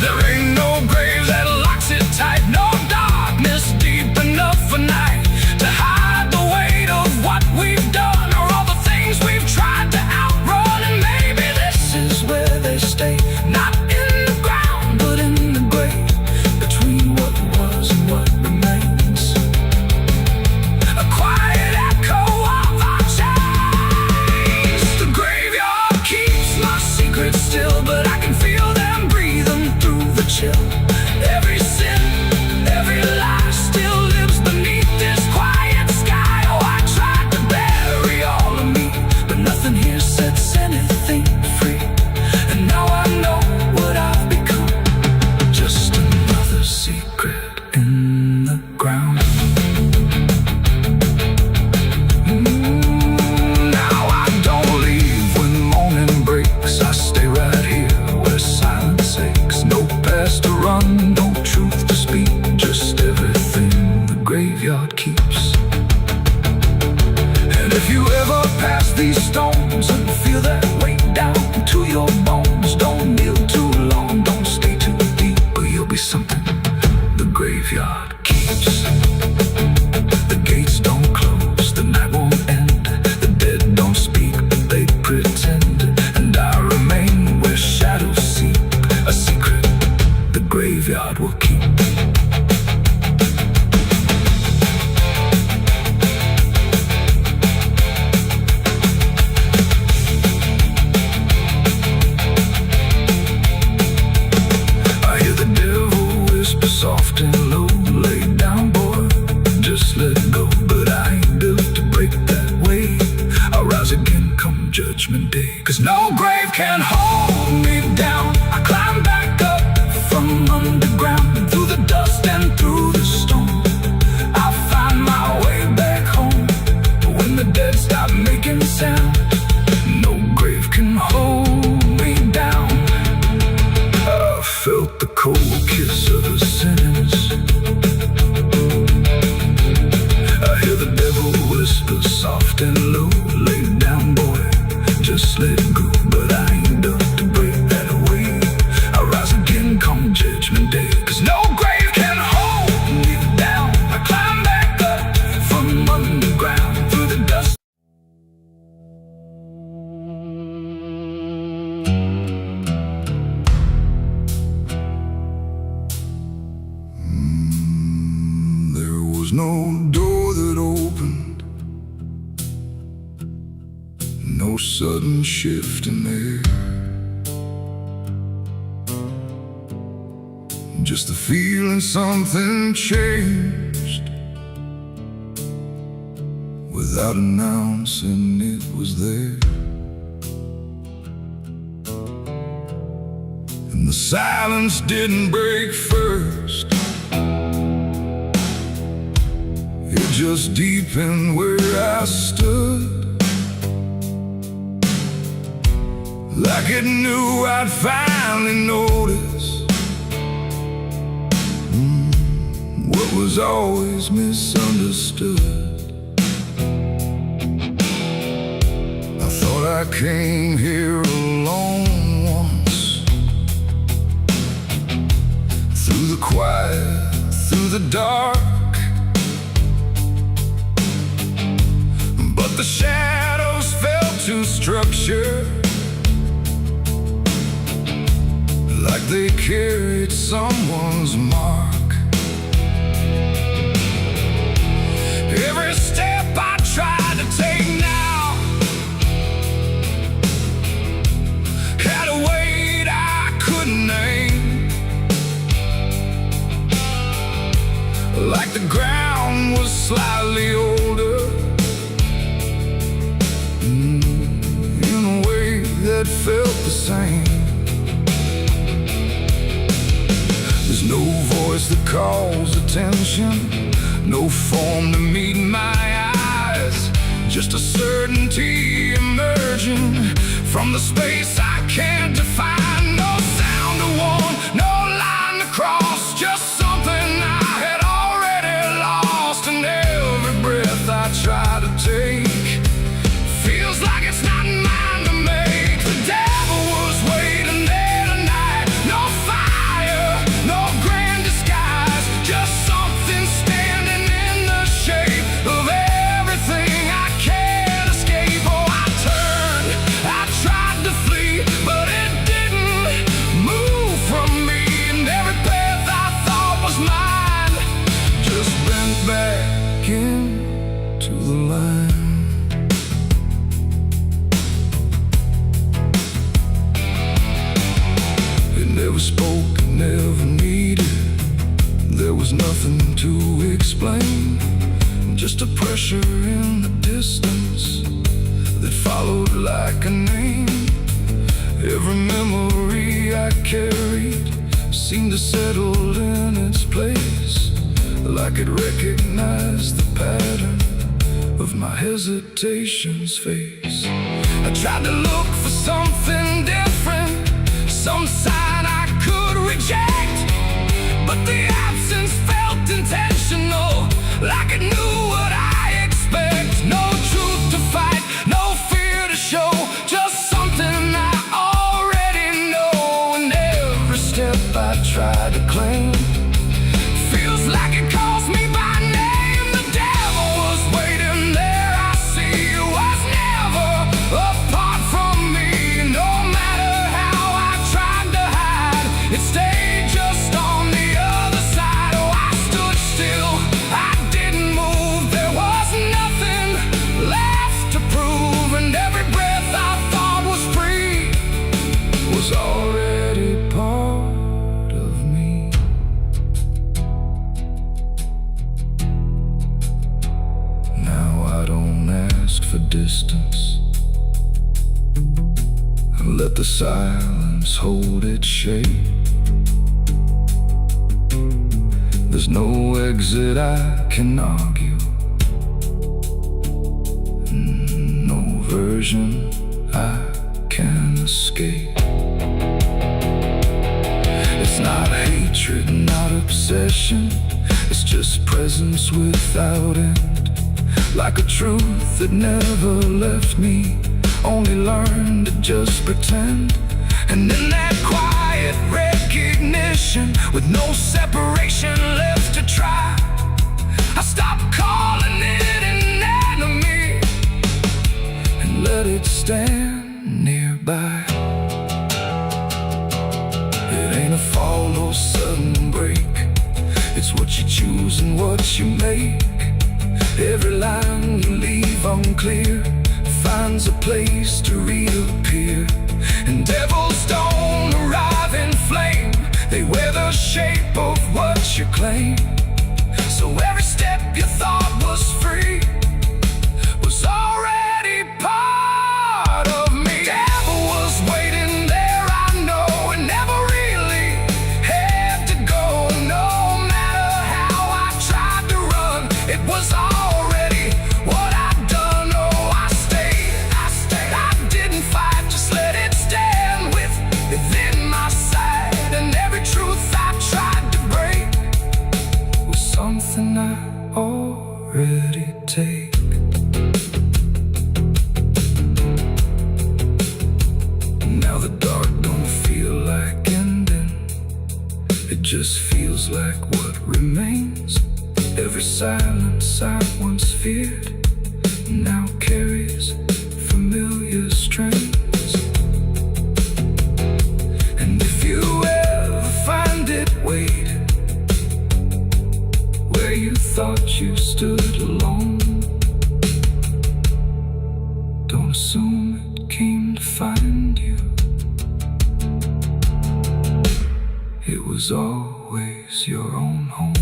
There ain't no grave that locks it tight, no darkness deep enough for night to hide the weight of what we've done, or all the things we've tried to outrun. And maybe this is where they stay, not in the ground but in the grave, between what was and what remains. A quiet echo of our chains. The graveyard keeps my secrets still, but I can feel them breathing through the chill. Every sin, every lie still lives beneath this quiet sky. Oh, I tried to bury all of me, but nothing here sets anything free. And now I know what I've become, just another secret in the ground. Now I don't leave when morning breaks, I stay right here where silence aches. No past to run, no truth to speak, just everything the graveyard keeps. And if you ever pass these stones and feel that weight down to your bones, don't kneel too long, don't stay too deep, or you'll be something the graveyard keeps. The gates don't close, the night won't end, the dead don't Judgment Day. 'Cause no grave can hold me down. I climb back up from underground, and through the dust and through the storm, I'll find my way back home. But when the dead stop making sound, no grave can hold me down. I felt the cold kiss of a sentence. I hear the devil whisper soft and low, lay down boy, just let go. But I ain't done to break that away. I rise again come Judgment Day. 'Cause no grave can hold me down. I climb back up from underground, through the dust. There was no door that opened, no sudden shift in the air, just the feeling something changed, without announcing it was there. And the silence didn't break first, it just deepened where I stood, like it knew I'd finally noticed what was always misunderstood. I thought I came here alone once, through the quiet, through the dark, but the shadows fell to structure, like they carried someone's mark. Every step I tried to take now had a weight I couldn't name, like the ground was slightly older, in a way that felt the same. There's no voice that calls attention, no form to meet my eyes, just a certainty emerging from the space I can't define. No sound to warn, no line to cross, just something I had already lost. And every breath I try to take feels like it's not mine to make. The devil was waiting there tonight. No fire, no grand disguise, just something standing in the shape of everything I can't escape. Oh, I turned, I tried to flee, but it didn't move from me. And every path I thought was mine just bent back into the line. Never spoke, never needed. There was nothing to explain, just a pressure in the distance that followed like a name. Every memory I carried seemed to settle in its place, like it recognized the pattern of my hesitation's face. I tried to look for something different, some sign I could reject, but the absence felt intentional, like it knew what I expect. No truth to fight, no fear to show, just something I already know. And every step I try to claim feels like it calls me by name. The devil was waiting there, I see, was never apart from me. No matter how I tried to hide, it stayed just on the other side. Oh, I stood still, I didn't move, let the silence hold its shape. There's no exit I can argue, no version I can escape. It's not hatred, not obsession, it's just presence without end. Like a truth that never left me, only learned to just pretend. And in that quiet recognition, with no separation left to try, I stopped calling it an enemy and let it stand nearby. It ain't a fall or sudden break, it's what you choose and what you make. Every line you leave unclear finds a place to reappear. And devils don't arrive in flame, they wear the shape of what you claim. So every step you thought was free was already part of me. Devil was waiting there, I know, and never really had to go. No matter how I tried to run, it was already what I'd done. Oh, I stayed, I didn't fight, just let it stand within my sight. And every truth I tried to break was something I already take. Now the dark don't feel like ending, it just feels like what remains. Every silence I once feared now carries familiar strains. And if you ever find it, wait where you thought you stood alone. Don't assume it came to find you, it was always your own home.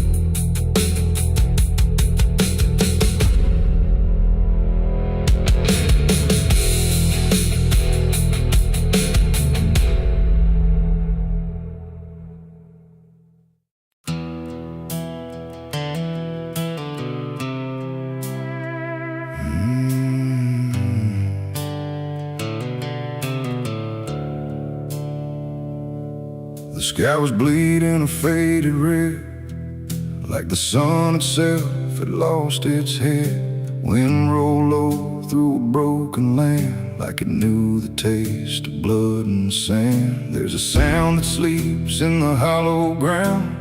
The sky was bleeding a faded red, like the sun itself had lost its head. Wind rolled low through a broken land, like it knew the taste of blood and sand. There's a sound that sleeps in the hollow ground,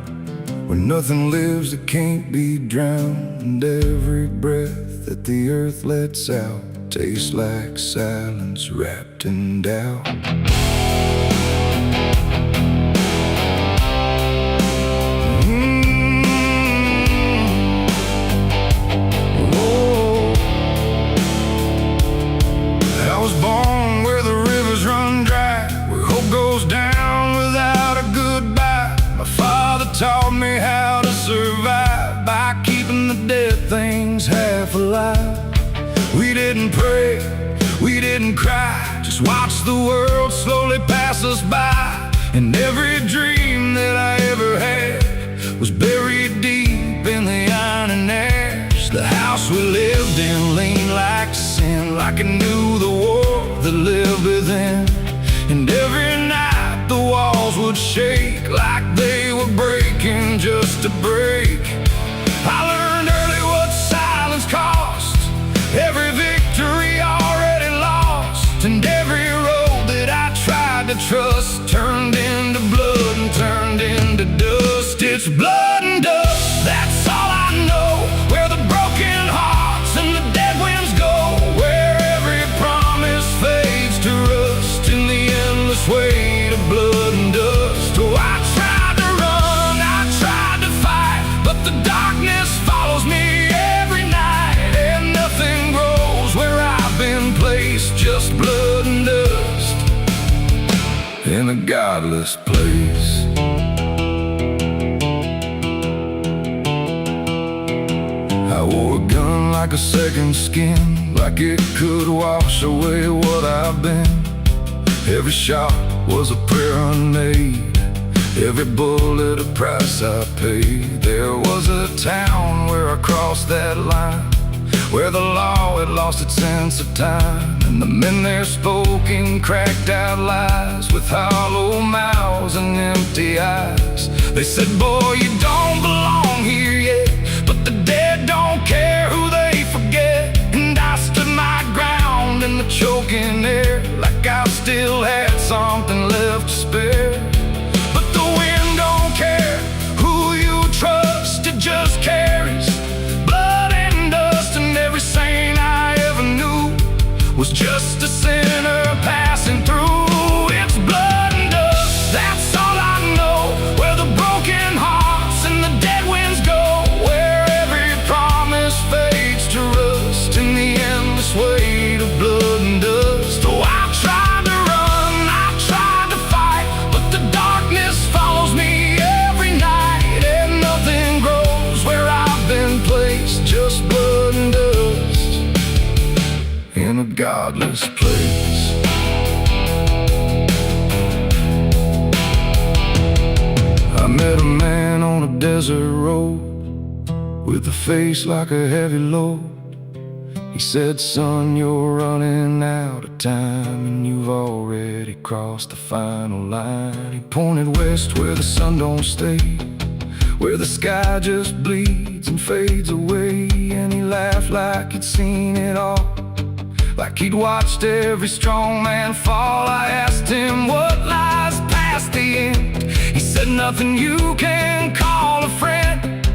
where nothing lives that can't be drowned. And every breath that the earth lets out tastes like silence wrapped in doubt. Taught me how to survive by keeping the dead things half alive. We didn't pray, we didn't cry, just watched the world slowly pass us by. And every dream that I ever had was buried deep in the iron and ash. The house we lived in leaned like sin, like it knew the war that lived within. And every night the walls would shake like they were breaking just to break. I learned early what silence cost, every victory already lost. And every road that I tried to trust turned into blood and turned into dust. It's blood and dust, that's all I know. Where the broken hearts and the dead winds go, where every promise fades to rust in the endless weight of blood and dust. Oh, I tried to run, I tried to fight, but the darkness follows me every night. And nothing grows where I've been placed, just blood and dust in a godless place. I wore a gun like a second skin, like it could wash away what I've been. Every shot was a prayer unmade, every bullet a price I paid. There was a town where I crossed that line, where the law had lost its sense of time, and the men there spoke in cracked out lies, with hollow mouths and empty eyes. They said, boy, you don't belong here yet, but the dead don't care who they forget. And I stood my ground in the choking air, like I still had something left to spare. But the wind don't care who you trust, it just carries blood and dust. And every saint I ever knew was just a sinner passing through. It's blood and dust, that's all I know, where the broken hearts and the dead winds go, where every promise fades to rust in the endless weight of blood and dust. Oh, I tried to run, I tried to fight, but the darkness follows me every night, and nothing grows where I've been placed, just blood and dust in a godless place. I met a man on a desert road with a face like a heavy load. He said, son, you're running out of time, and you've already crossed the final line. He pointed west where the sun don't stay, where the sky just bleeds and fades away. And he laughed like he'd seen it all, like he'd watched every strong man fall. I asked him what lies past the end. He said, nothing you can call a friend,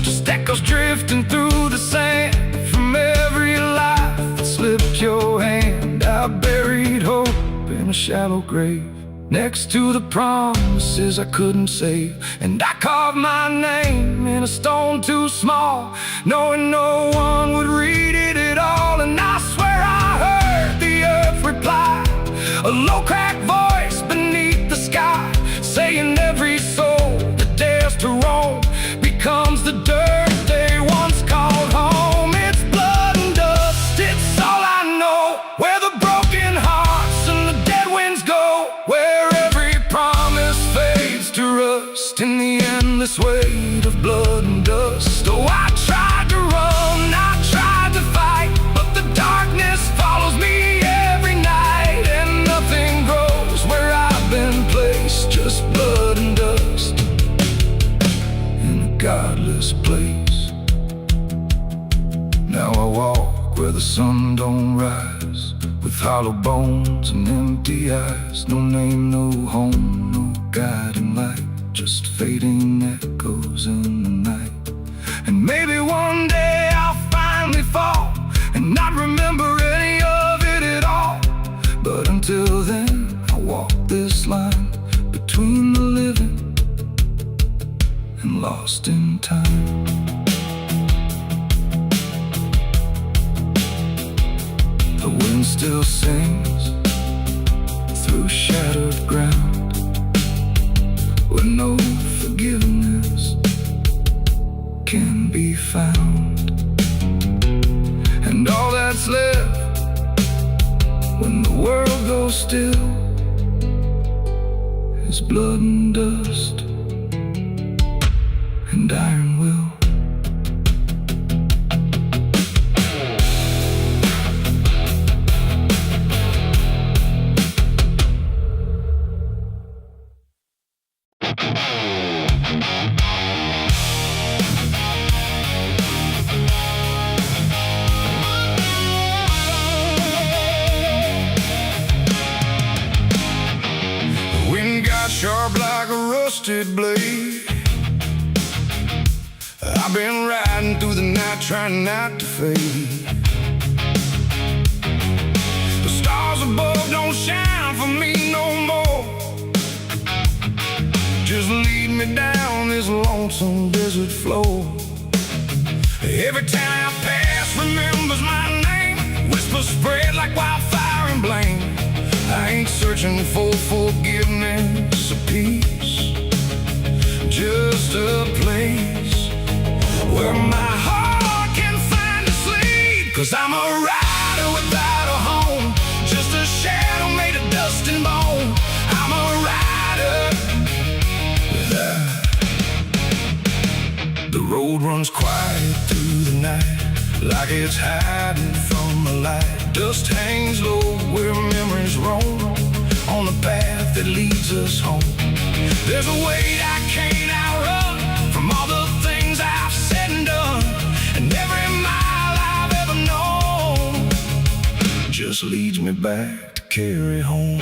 just echoes drifting through the sand from every life that slipped your hand. I buried hope in a shallow grave, next to the promises I couldn't save. And I carved my name in a stone too small, knowing no one would read it at all. And I swear I heard the earth reply, a low cracked voice beneath the sky, saying every soul that dares to roam becomes the dirt they once called home. It's blood and dust, it's all I know, where the broken hearts and the dead winds go, where every promise fades to rust in the endless weight of blood and dust. Oh, I tried to run, I tried to fight, but the darkness follows me every night, and nothing grows where I've been placed, just blood and dust in a godless place. Now I walk where the sun don't rise, with hollow bones and empty eyes. No name, no home, no guiding light, just fading echoes in the night. And maybe one day I'll finally fall and not remember any of it at all. But until then, I walk this line between the living and lost in time. The wind still sings through shattered ground, where no forgiveness can be found. And all that's left when the world goes still is blood and dust and iron will. Sharp like a rusted blade, I've been riding through the night trying not to fade. The stars above don't shine for me no more, just lead me down this lonesome desert floor. Every town I pass remembers my name, whispers spread like wildfire and blame. I ain't searching for forgiveness or peace, just a place where my heart can find a sleep. 'Cause I'm a rider without a home, just a shadow made of dust and bone. road runs quiet through the night, like it's hiding from the light. Dust hangs low where memories roam, on the path that leads us home. There's a weight I can't outrun, from all the things I've said and done, and every mile I've ever known just leads me back to carry home.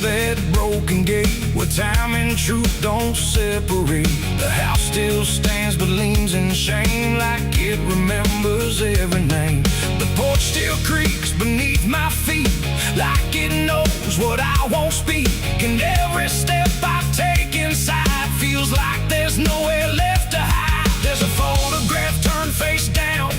That broken gate where time and truth don't separate. The house still stands but leans in shame, like it remembers every name. The porch still creaks beneath my feet, like it knows what I won't speak. And every step I take inside feels like there's nowhere left to hide. There's a photograph turned face down,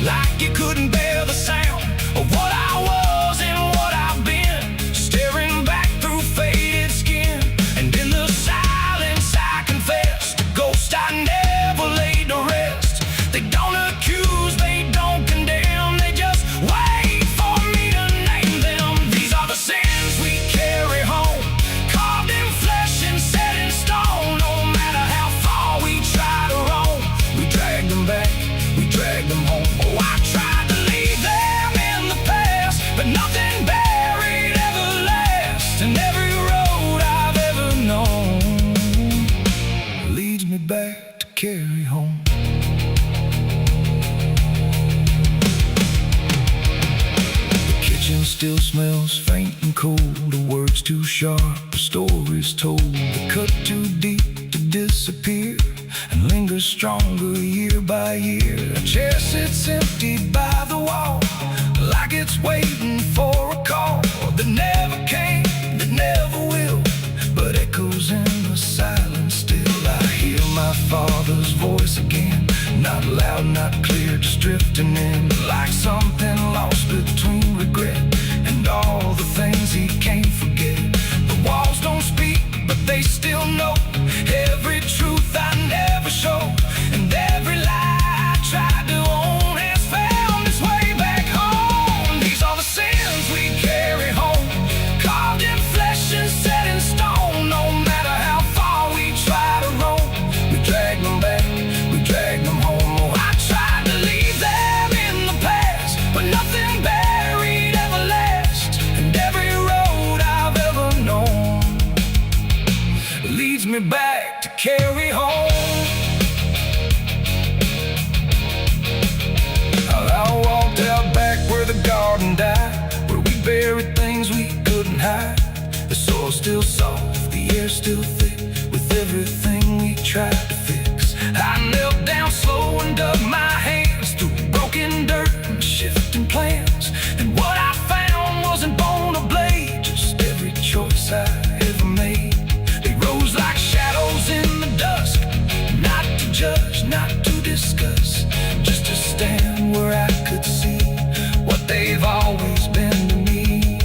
like it couldn't bear the sound of what I was and what I've been, staring back through faded skin. And in the silence I confess, the ghost I never laid to rest. They don't accuse, they don't condemn, they just wait for me to name them. These are the sins we carry home, carved in flesh and set in stone. No matter how far we try to roam, we drag them back, we drag them home. Oh, I tried to leave them in the past, but nothing buried ever lasts. And every road I've ever known leads me back to carry home. The kitchen still smells faint and cold, the words too sharp, the stories told. The cut too deep to disappear and linger stronger year by year. A chair sits empty by the wall, like it's waiting for a call that never came, that never will, but echoes in the silence still. I hear my father's voice again, not loud, not clear, just drifting in, like something lost between regret and all the things he can't forget. The walls don't speak, but they still know every truth I never showed, and every lie I tried to own has found its way back home. These are the sins we carry home, carved in flesh and set in stone. No matter how far we try to roam, we drag them back, we drag them home. Oh, I tried to leave them in the past, but nothing buried ever lasts. And every road I've ever known leads me back to carry home. I walked out back where the garden died, where we buried things we couldn't hide. The soil's still soft, the air's still thick, with everything we tried to fix. I knelt down slow and dug my hands through broken dirt and shifting plans. And what I found wasn't bone or blade, just every choice I ever made. They rose like shadows in the dusk, not to judge, not to discuss, just to stand where I could see what they've always been to me.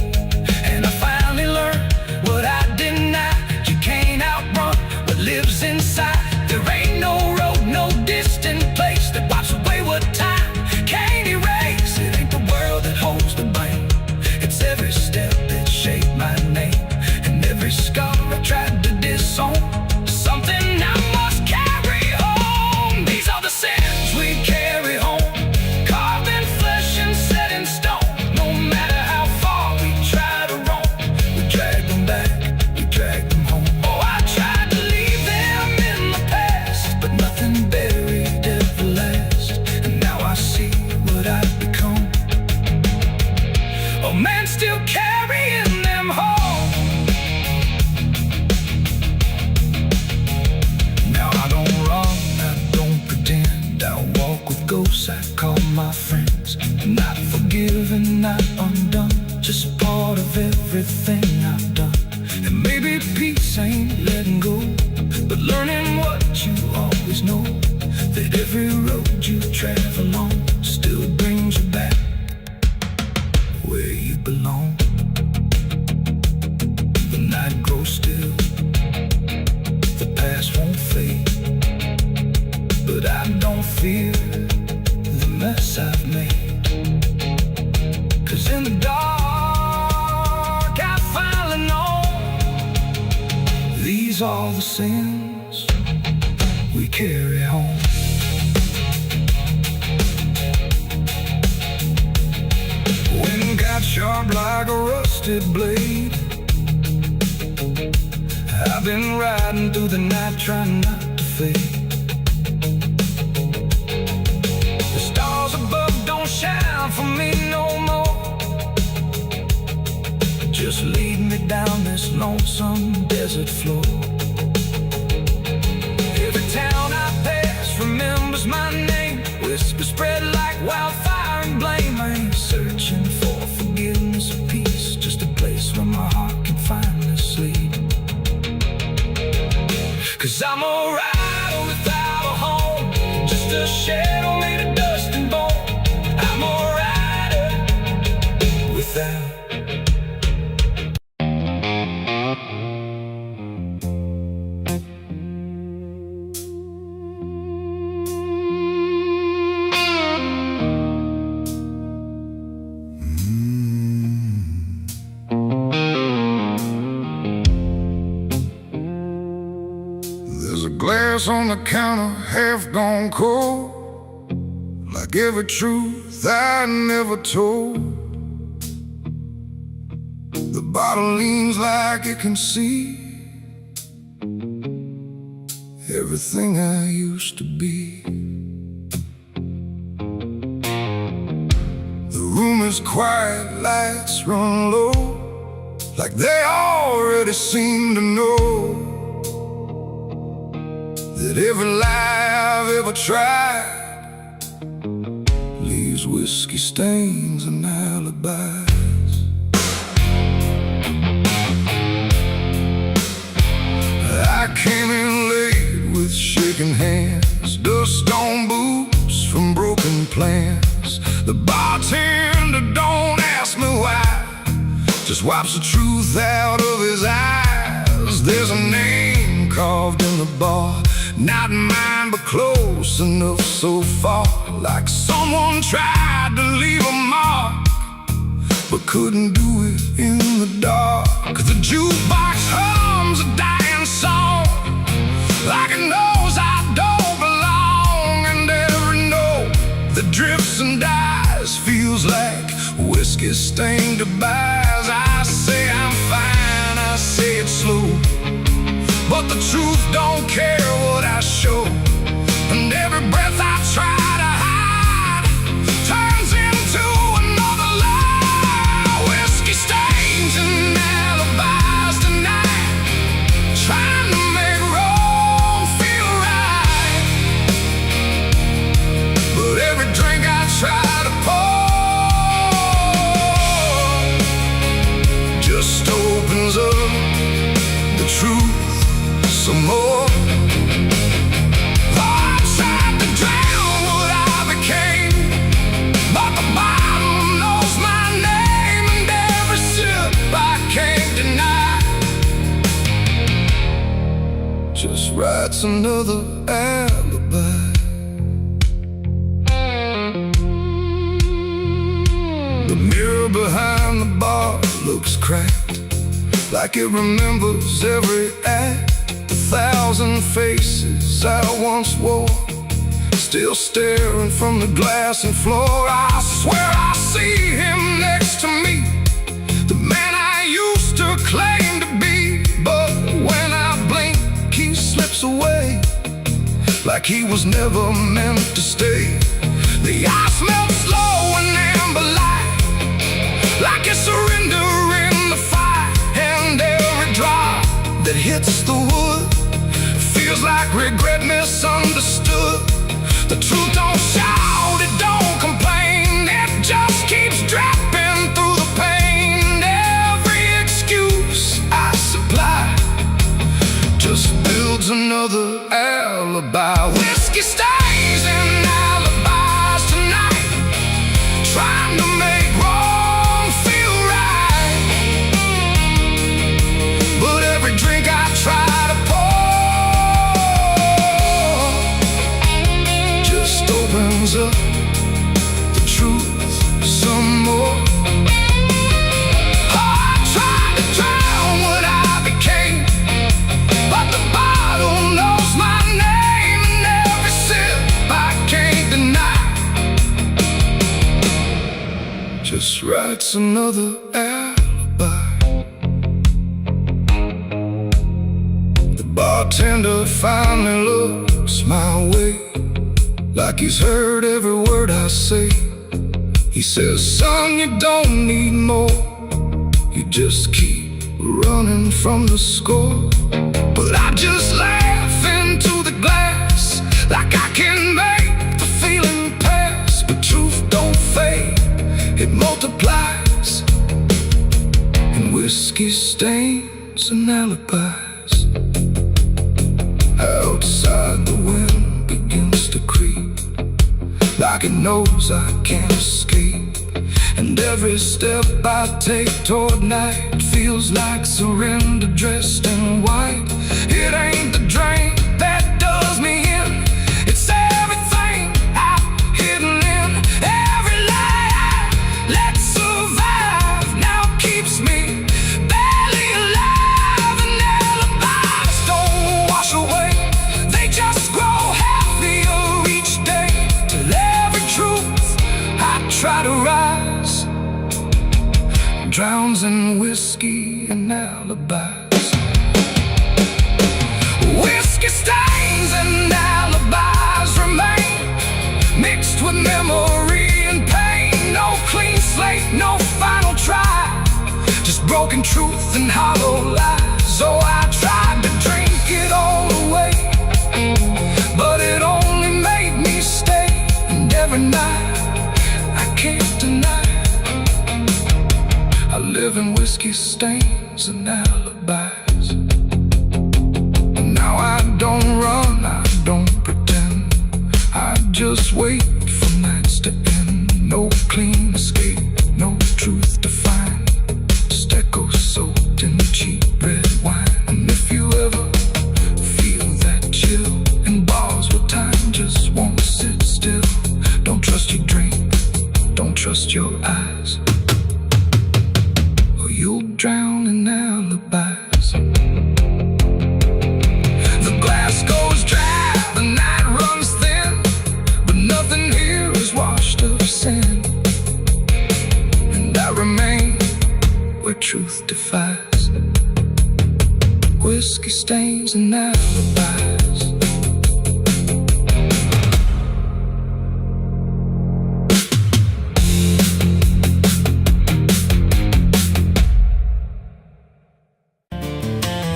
And I finally learned what I denied: you can't outrun what lives inside. There ain't no road, no distant place that wipes away what time can't erase. It ain't the world that holds the blame, it's every step that shaped my name, and every scar I tried to disown, something I must carry home. These are the sins we carry home, carved in flesh and set in stone. No matter how far we try to roam, we drag them back, we drag them home. Oh, I tried to leave them in the past, but nothing buried ever lasts. And now I see what I've become, a man still carrying them home. Now I don't run, I don't pretend, I walk with ghosts I call my friends. Not forgiven, not undone, just part of everything I've done. And maybe peace ain't letting go, but learning what you always know, that every road you travel on still brings you back where you belong. The night grows still, the past won't fade, but I don't fear the mess I've made. 'Cause in the dark I find the sins we carry home. Wind got sharp like a rusted blade. I've been riding through the night trying not to fade. The stars above don't shine for me no more. Just lead me down this lonesome desert floor. Every town I pass remembers my name. Whispers spread like wildfire and blame. I ain't searching for forgiveness or peace, just a place where my heart can finally sleep. 'Cause I'm a rider without a home, just a shadow made of dust and bone. I'm a rider without. Glass on the counter, half gone cold, like every truth I never told. The bottle leans like it can see everything I used to be. The room is quiet, lights run low, like they already seem to know that every lie I've ever tried leaves whiskey stains and alibis. I came in late with shaking hands, dust on boots from broken plans. The bartender don't ask me why, just wipes the truth out of his eyes. There's a name carved in the bar, not mine, but close enough so far, like someone tried to leave a mark, but couldn't do it in the dark. 'Cause the jukebox hums a dying song, like it knows I don't belong. And every note that drifts and dies feels like whiskey stained goodbyes. I say I'm fine, I say it slow, but the truth don't care what I show. And every breath I try to hide turns into another lie. Whiskey stains and alibis tonight, trying to make wrong feel right. But every drink I try to pour just opens up the truth some more. I tried to drown what I became, but the bottle knows my name, and every sip I can't deny just writes another alibi. The mirror behind the bar looks cracked, like it remembers every act. 1,000 faces I once wore, still staring from the glass and floor. I swear I see him next to me, the man I used to claim to be. But when I blink, he slips away, like he was never meant to stay. The ice melts slow and amber light, like a surrender in the fire. And every drop that hits the wood feels like regret misunderstood. The truth don't shout, it don't complain, it just keeps dropping through the pain. Every excuse I supply just builds another alibi. Whiskey stains and alibis tonight, trying to make wrong feel right. But every drink I try to pour just opens up the truth some more. I tried to drown what I became, but the just writes another alibi. The bartender finally looks my way, like he's heard every word I say. He says, son, you don't need more, you just keep running from the score. But I just laugh into the glass, like I can make the feeling pass. But truth don't fade, it multiplies, and whiskey stains and alibis. Outside the wind begins to creep, like it knows I can't escape. And every step I take toward night feels like surrender dressed in white. It ain't the drink that does me in, it's everything I've hidden in. Every lie I let survive now keeps me barely alive. And alibis don't wash away, they just grow heavier each day. Till every truth I try to rise drowns in whiskey and alibis. Whiskey stains and alibis remain, mixed with memory and pain. No clean slate, no final try, just broken truth and hollow lies. So I tried to drink it all away, but it only made me stay. And every night I can't deny, I live in whiskey stains and alibis. And now I don't run, I don't pretend, I just wait for nights to end. No clean escape, no truth to find, just echoes soaked in cheap red wine. And if you ever feel that chill in bars where time just won't sit still, don't trust your drink, don't trust your eyes, you'll drown in alibis. The glass goes dry, the night runs thin, but nothing here is washed of sin. And I remain where truth defies, whiskey stains and alibis.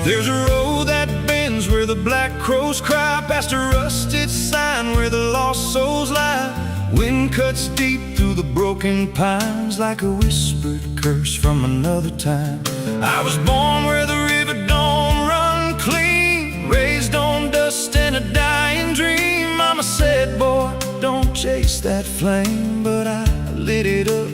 There's a road that bends where the black crows cry, past a rusted sign where the lost souls lie. Wind cuts deep through the broken pines, like a whispered curse from another time. I was born where the river don't run clean, raised on dust and a dying dream. Mama said, boy, don't chase that flame, but I lit it up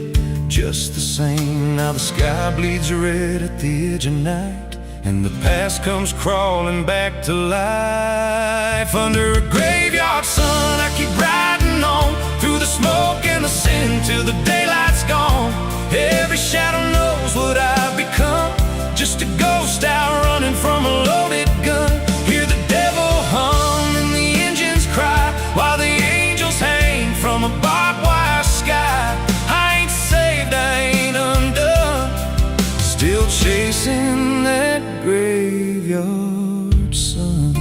just the same. Now the sky bleeds red at the edge of night, and the past comes crawling back to life. Under a graveyard sun, I keep riding on, through the smoke and the sin till the daylight's gone. Every shadow knows what I've become, just a ghost out running from a loaded gun. Hear the devil hum and the engines cry, while the angels hang from a barbed wire sky. I ain't saved, I ain't undone, still chasing that graveyard sun.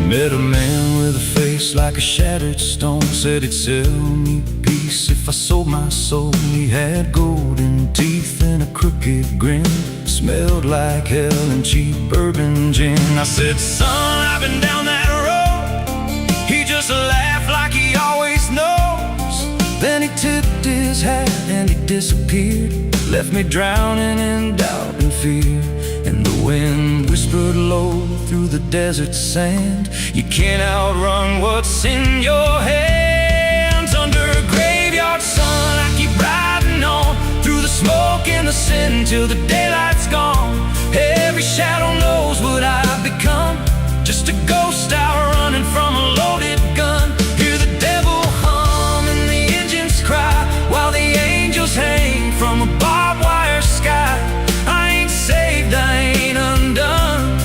Met a man with a face like a shattered stone, said he'd sell me peace if I sold my soul. He had golden teeth and a crooked grin, smelled like hell and cheap bourbon gin. I said, son, I've been down that road. He just laughed like he always knows. Then he tipped his hat and he disappeared, left me drowning in doubt and fear. And the wind whispered low through the desert sand, you can't outrun what's in your hands. Under a graveyard sun, I keep riding on, through the smoke and the sin till the daylight's gone. Every shadow knows what I've become, just a ghost out running from a loaded gun. Hear the devil hum and the engines cry, while the angels hang from a barbed wire sky. I ain't saved, I ain't undone,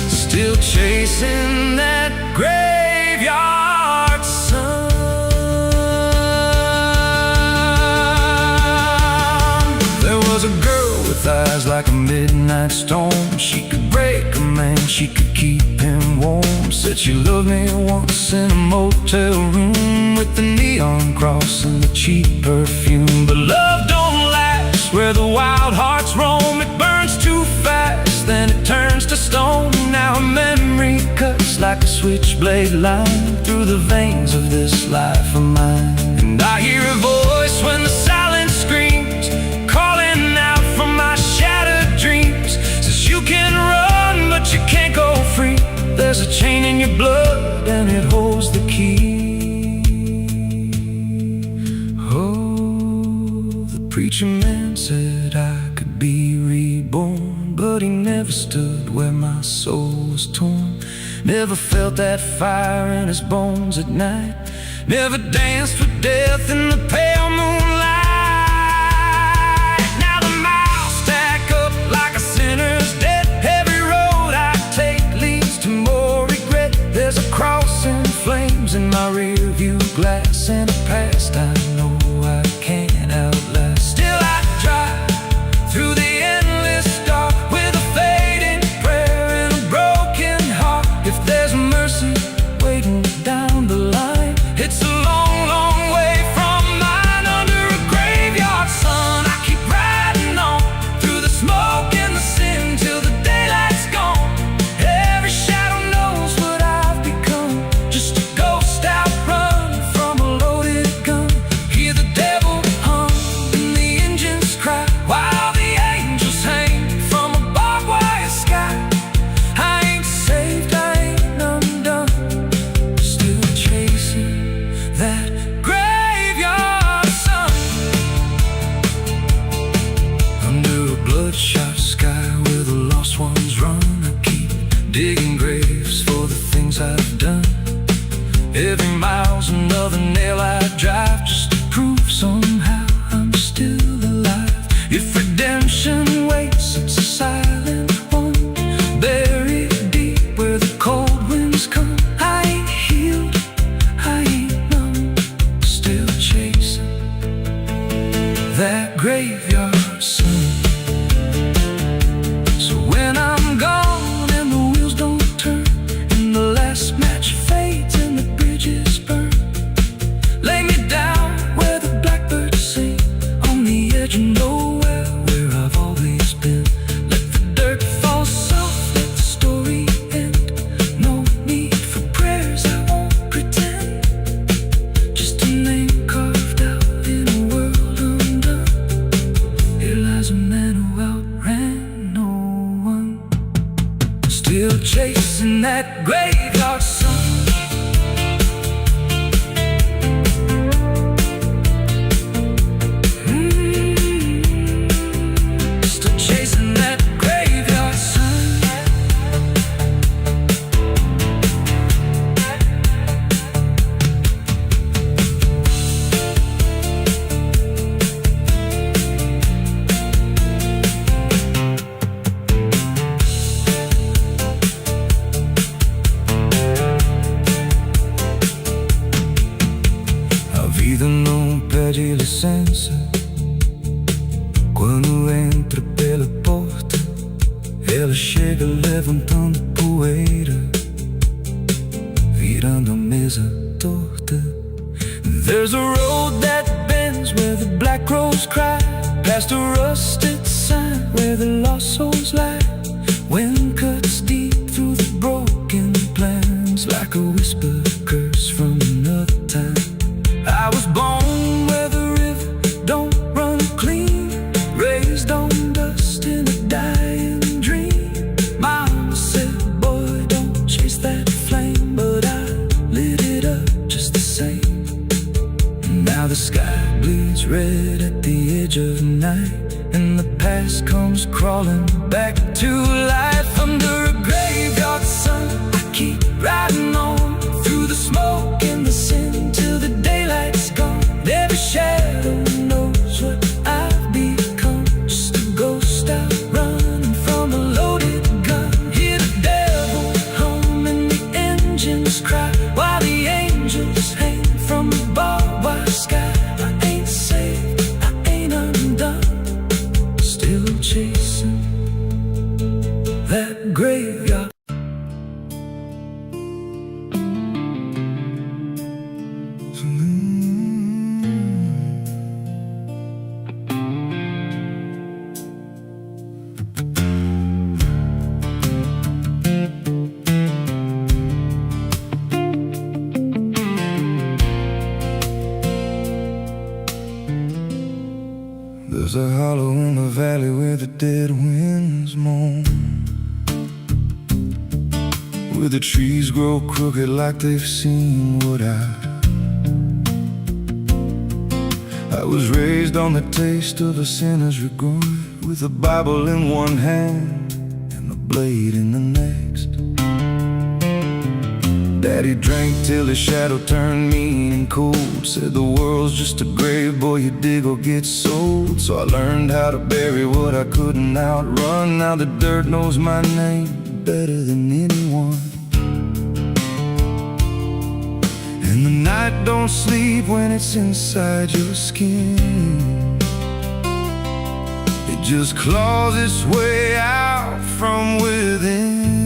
still chasing that graveyard sun. like a midnight storm. She could break a man, she could keep him warm. Said she loved me once in a motel room with the neon cross and the cheap perfume. But love don't last where the wild hearts roam. It burns too fast, then it turns to stone. Now her memory cuts like a switchblade line through the veins of this life of mine. And I hear a voice when the silence screams, calling out from my shattered dreams. Says you can run, but you can't go free. There's a chain in your blood and it holds the key. Oh, the preacher man said I could be reborn, but he never stood where my soul was torn. Never felt that fire in his bones at night. Never danced with death in the pale moonlight. Now the miles stack up like a sinner's debt. Every road I take leads to more regret. There's a cross in flames in my rear view glass, and a past I know I can't outlast. Still I drive through the endless dark with a fading prayer and a broken heart. If there's mercy waiting down the line, it's a long, long way from mine. Under a graveyard sun, I keep riding on through the smoke and the sin till the daylight's gone. Every shadow knows what I've become, just a ghost out running from a loaded gun. Hear the devil hum and the engines cry while the angels hang from a barbed wire sky. I ain't saved, I ain't undone, still chasing that graveyard sun. Under a bloodshot sky where the lost ones run, I keep digging graves for the things I've done. Every mile's another nail I drive just to prove somehow I'm still alive. If redemption waits, it's a silent one, buried deep where the cold winds come. I ain't healed, I ain't numb, still chasing that graveyard sun. So when I'm gone and the wheels don't turn, and the last match fades and the bridges burn, lay me down where the blackbirds sing, on the edge of nowhere where I've always been. Let the dirt fall soft, let the story end. No need for prayers, I won't pretend. Just a name carved out in a world undone. Here lies a man who outran no one, still chasing that graveyard sun. Still chasing that graveyard sun. A vida não pede licença quando entra pela porta. Ela chega levantando poeira, virando a mesa torta. There's a road that bends where the black crows cry, past a rusted sign where the lost souls lie. Wind cuts deep through the broken plans like a whisper curse from another time. I was born where the river don't run clean, raised on dust in a dying dream. Mama said, boy, don't chase that flame, but I lit it up just the same. Now the sky bleeds red at the edge of night, and the past comes crawling back to life. Under a graveyard sun, I keep riding on through the smoke and the sin till the daylight's gone. Every shadow knows what I've become, just a ghost out running from a loaded gun. Hear the devil hum and the engines cry while the angels hang from the barbed wire sky. I ain't saved, I ain't undone, still chasing where the dead winds moan, where the trees grow crooked like they've seen what I was raised on the taste of a sinner's regret, with a Bible in one hand and a blade in the next. Daddy drank till his shadow turned mean and cold, said the world's just a grave, boy, you dig or get sold. So I learned how to bury what I couldn't outrun. Now the dirt knows my name better than anyone. And the night don't sleep when it's inside your skin. It just claws its way out from within.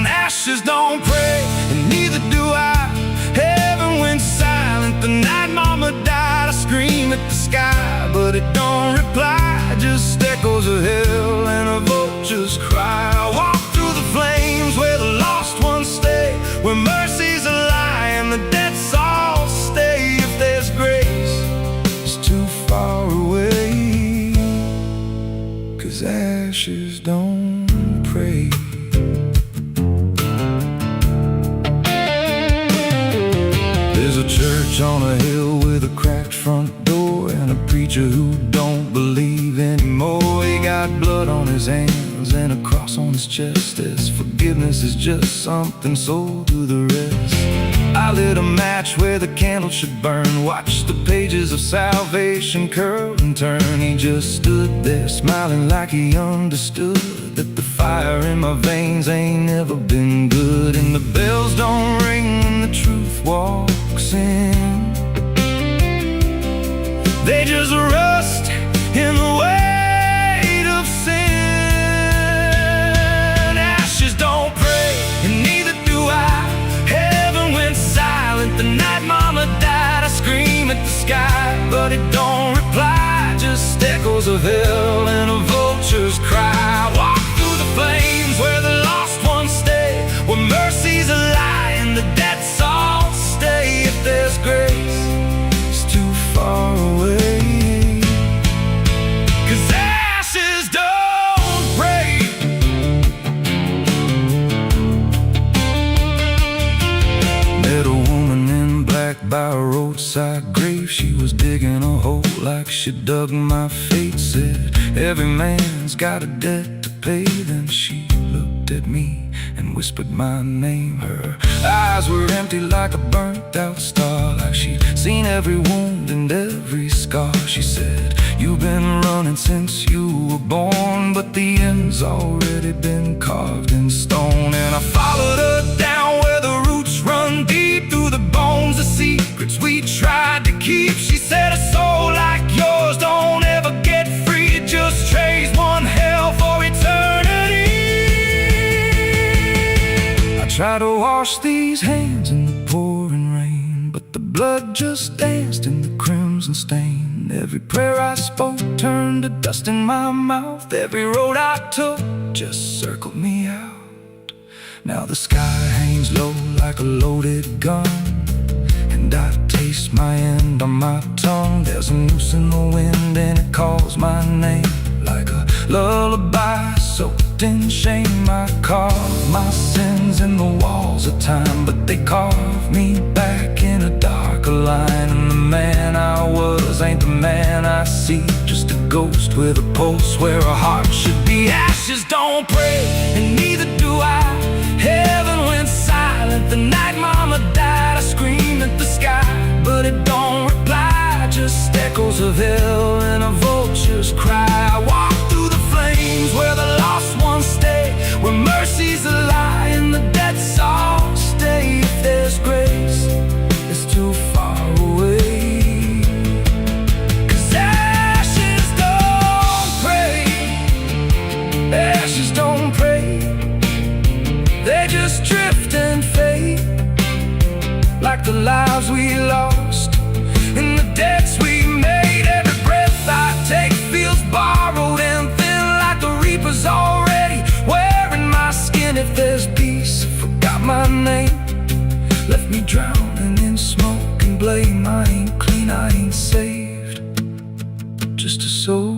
Ashes don't pray, and neither do I. Heaven went silent the night mama died. I scream at the sky, but it don't reply. Just echoes of hell and a vulture's cry. I walk through the flames where the lost ones stay, where mercy's a lie and the dead souls stay. If there's grace, it's too far away, 'cause ashes don't pray. There's a church on a hill with a cracked front door, and a preacher who don't believe anymore. He got blood on his hands and a cross on his chest, as forgiveness is just something sold to the rest. I lit a match where the candle should burn, watched the pages of salvation curl and turn. He just stood there smiling like he understood that the fire in my veins ain't never been good. And the bells don't ring when the truth walks in, they just rust in the weight of sin. Ashes don't pray, and neither do I. Heaven went silent the night mama died. I scream at the sky, but it don't reply. Just echoes of hell and a vulture's cry. Walk through the flames where the lost ones stay, where mercy's a lie and the dead souls stay. If there's grace, it's too far away, 'cause ashes don't break. Met a woman in black by a roadside grave. She was digging a hole like she dug my fate. Said every man's got a debt to pay. Then she looked at me and whispered my name. Her eyes were empty like a burnt out star, like she'd seen every wound and every scar. She said, you've been running since you were born, but the end's already been carved in stone. And I followed her down where the roots run deep through the bones, the secrets we tried to keep. She said, a soul like yours don't ever get free. It just trades one hell for eternity. I try to wash these hands in the pouring rain, but the blood just danced in the crimson stain. Every prayer I spoke turned to dust in my mouth. Every road I took just circled me out. Now the sky hangs low like a loaded gun, and I taste my end on my tongue. There's a noose in the wind and it calls my name like a lullaby soaked in shame. I carve my sins in the walls of time, but they carve me back in a darker line. And the man I was ain't the man I see, just a ghost with a pulse where a heart should be. Ashes don't pray, and neither do I. Heaven went silent the night mama died. I scream at the sky, but it don't reply. Just echoes of hell and a vulture's cry. I walk through the flames where the lost ones stay, where mercy's a lie and the dead souls stay. If there's grace, it's too far away, 'cause ashes don't pray. Ashes don't pray, they just drift and fade, like the lives we lost and the debts we made. Every breath I take feels borrowed and thin, like the reaper's already wearing my skin. If there's peace, I forgot my name, left me drowning in smoke and blame. I ain't clean, I ain't saved, just a soul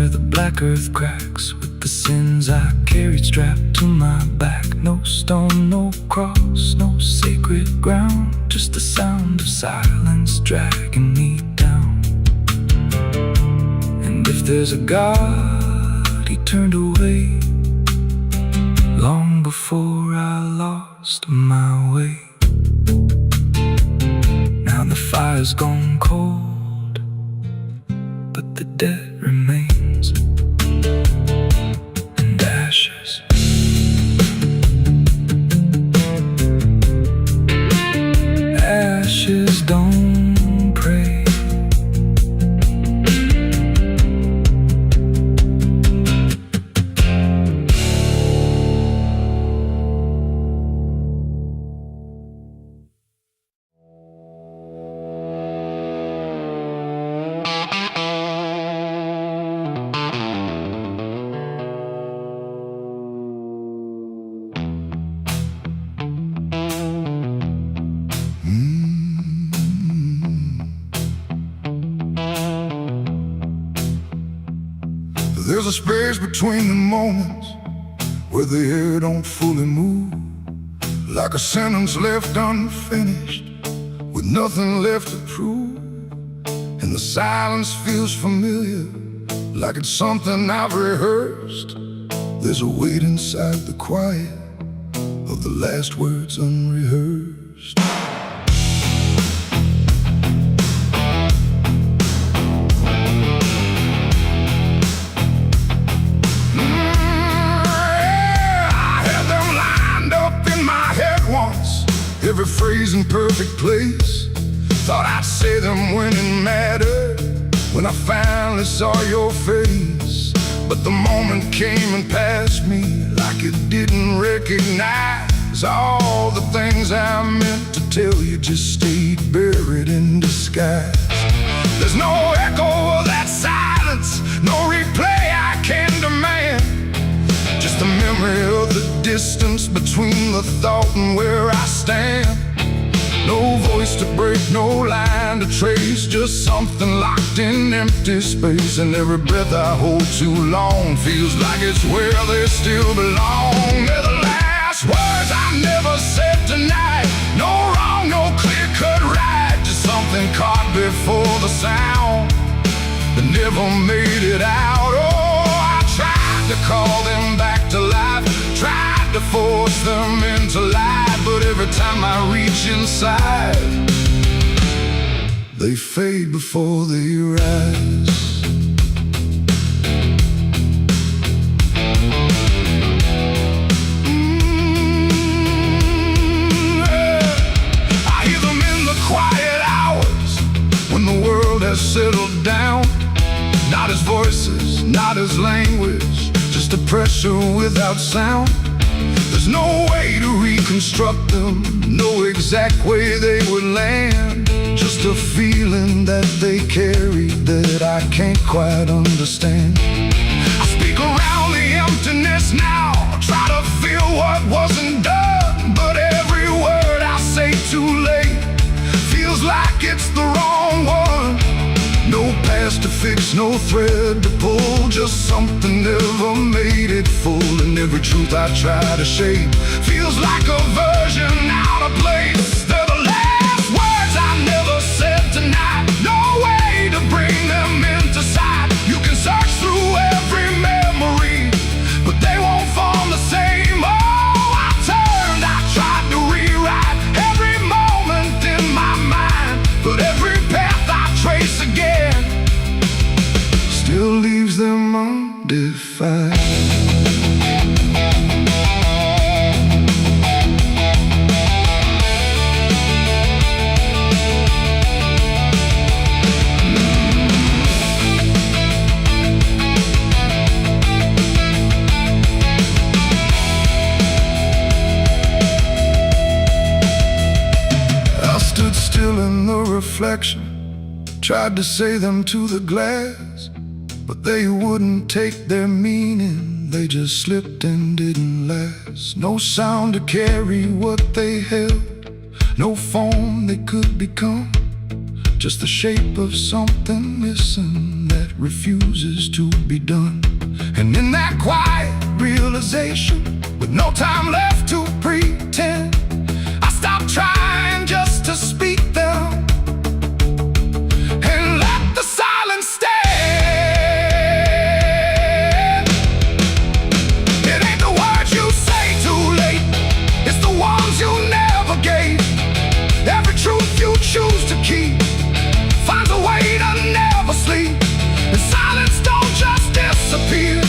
where the black earth cracks, with the sins I carried strapped to my back. No stone, no cross, no sacred ground, just the sound of silence dragging me down. And if there's a God, he turned away long before I lost my way. Now the fire's gone cold, but the debt remains, and ashes. Ashes don't pray. There's a space between the moments where the air don't fully move, like a sentence left unfinished with nothing left to prove. And the silence feels familiar, like it's something I've rehearsed. There's a weight inside the quiet of the last words unrehearsed. Every phrase in perfect place. Thought I'd say them when it mattered, when I finally saw your face. But the moment came and passed me like it didn't recognize. All the things I meant to tell you just stayed buried in disguise. There's no echo of that silence, no replay I can demand, just the memory of the distance between the thought and where I stand. No voice to break, no line to trace, just something locked in empty space. And every breath I hold too long feels like it's where they still belong. They're the last words I never said tonight. No wrong, no clear-cut right, just something caught before the sound that never made it out. Oh, I tried to call them back to life, tried to force them into light, but every time I reach inside, they fade before they rise. I hear them in the quiet hours when the world has settled down. Not as voices, not as language, just a pressure without sound. There's no way to reconstruct them, no exact way they would land, just a feeling that they carry that I can't quite understand. I speak around the emptiness now, try to feel what wasn't done, but every word I say too late feels like it's the wrong one. No past to fix, no thread to pull, just something never made it full. And every truth I try to shape feels like a version out of place. They're the last words I never said tonight, no way to bring them into sight. You can search through every memory, but they won't form the same. Oh, I turned, I tried to rewrite every moment in my mind, but every path I trace again still leaves them undefined. I stood still in the reflection, tried to say them to the glass, but they wouldn't take their meaning, they just slipped and didn't last. No sound to carry what they held, no form they could become, just the shape of something missing that refuses to be done. And in that quiet realization, with no time left to pretend, I stopped trying just to speak them and let the silence stand. It ain't the words you say too late, it's the ones you never gave. Every truth you choose to keep finds a way to never sleep. And silence don't just disappear,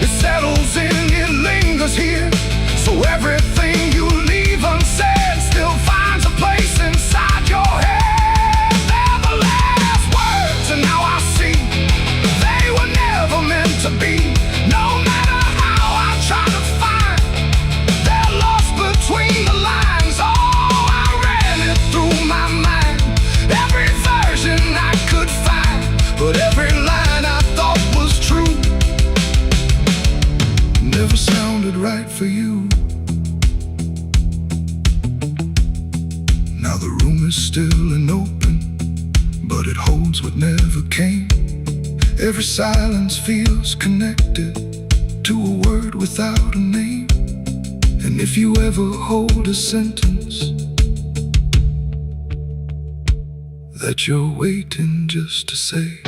it settles in, it lingers here. So everything you leave unsaid still finds a place inside your head. They're the last words, and now I see they were never meant to be. No matter how I try to find, they're lost between the lines. Oh, I ran it through my mind, every version I could find, but every line I thought was true never sounded right for you. Now the room is still and open, but it holds what never came. Every silence feels connected to a word without a name. And if you ever hold a sentence that you're waiting just to say,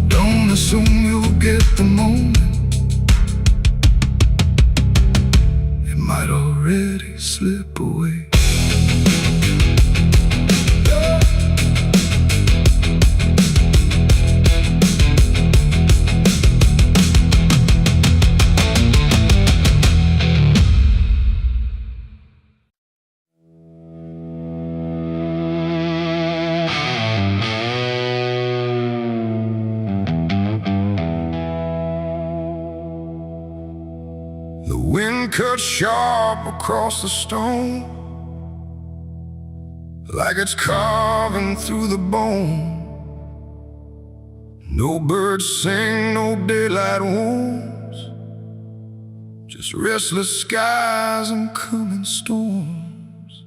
don't assume you'll get the moment, it might already slip away. The wind cut sharp across the stone, like it's carving through the bone. No birds sing, no daylight wounds, just restless skies and coming storms.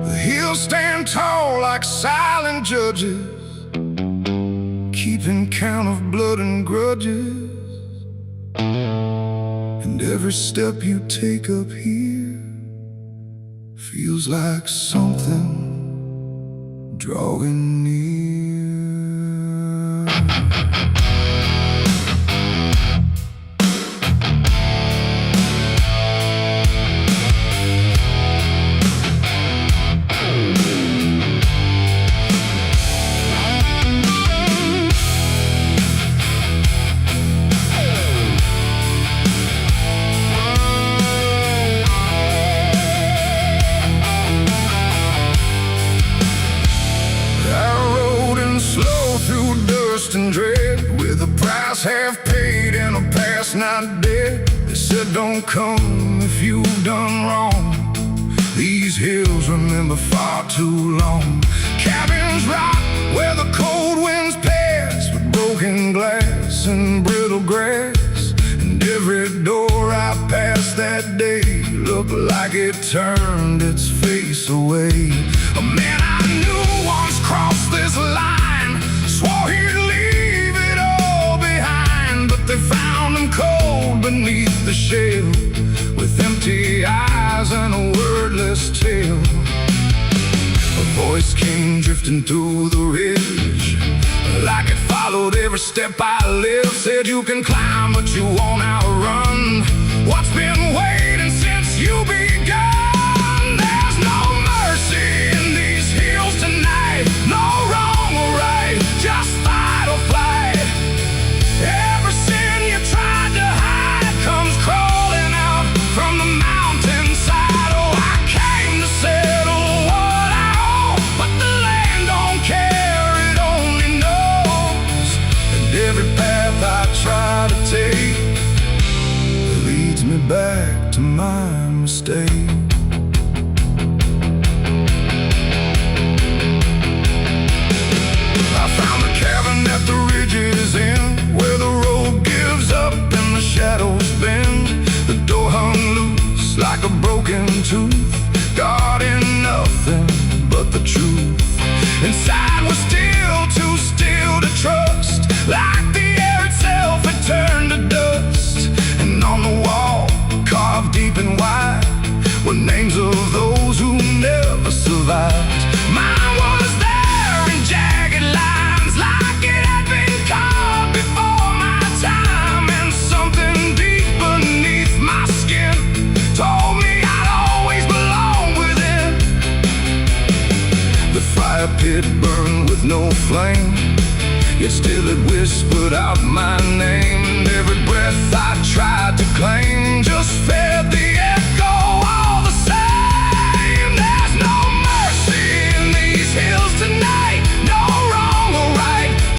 The hills stand tall like silent judges, keeping count of blood and grudges. And every step you take up here feels like something drawing near. And dread, with a price half paid and a past not dead. They said don't come if you've done wrong. These hills remember far too long. Cabins rock where the cold winds pass, with broken glass and brittle grass. And every door I passed that day looked like it turned its face away. A man I knew once crossed this line, swore he'd leave it all behind, but they found him cold beneath the shell, with empty eyes and a wordless tale. A voice came drifting through the ridge, like it followed every step I lived. Said you can climb but you won't outrun what's been waiting since you begun. There's no mercy in these hills tonight, no wrong or right, just fight or flight. Every sin you tried to hide comes crawling out from the mountainside. Oh, I came to settle what I owe, but the land don't care, it only knows. And every path I try to take leads me back to my mistake. At the ridge's end, where the road gives up and the shadows bend, the door hung loose like a broken tooth, guarding nothing but the truth. Inside was still too still to trust, like the air itself had turned to dust. And on the wall, carved deep and wide, were names of those who never survived. Mine was there in jagged lines, like it had been carved before my time. And something deep beneath my skin told me I'd always belong within. The fire pit burned with no flame, yet still it whispered out my name. And every breath I tried to claim just fed the air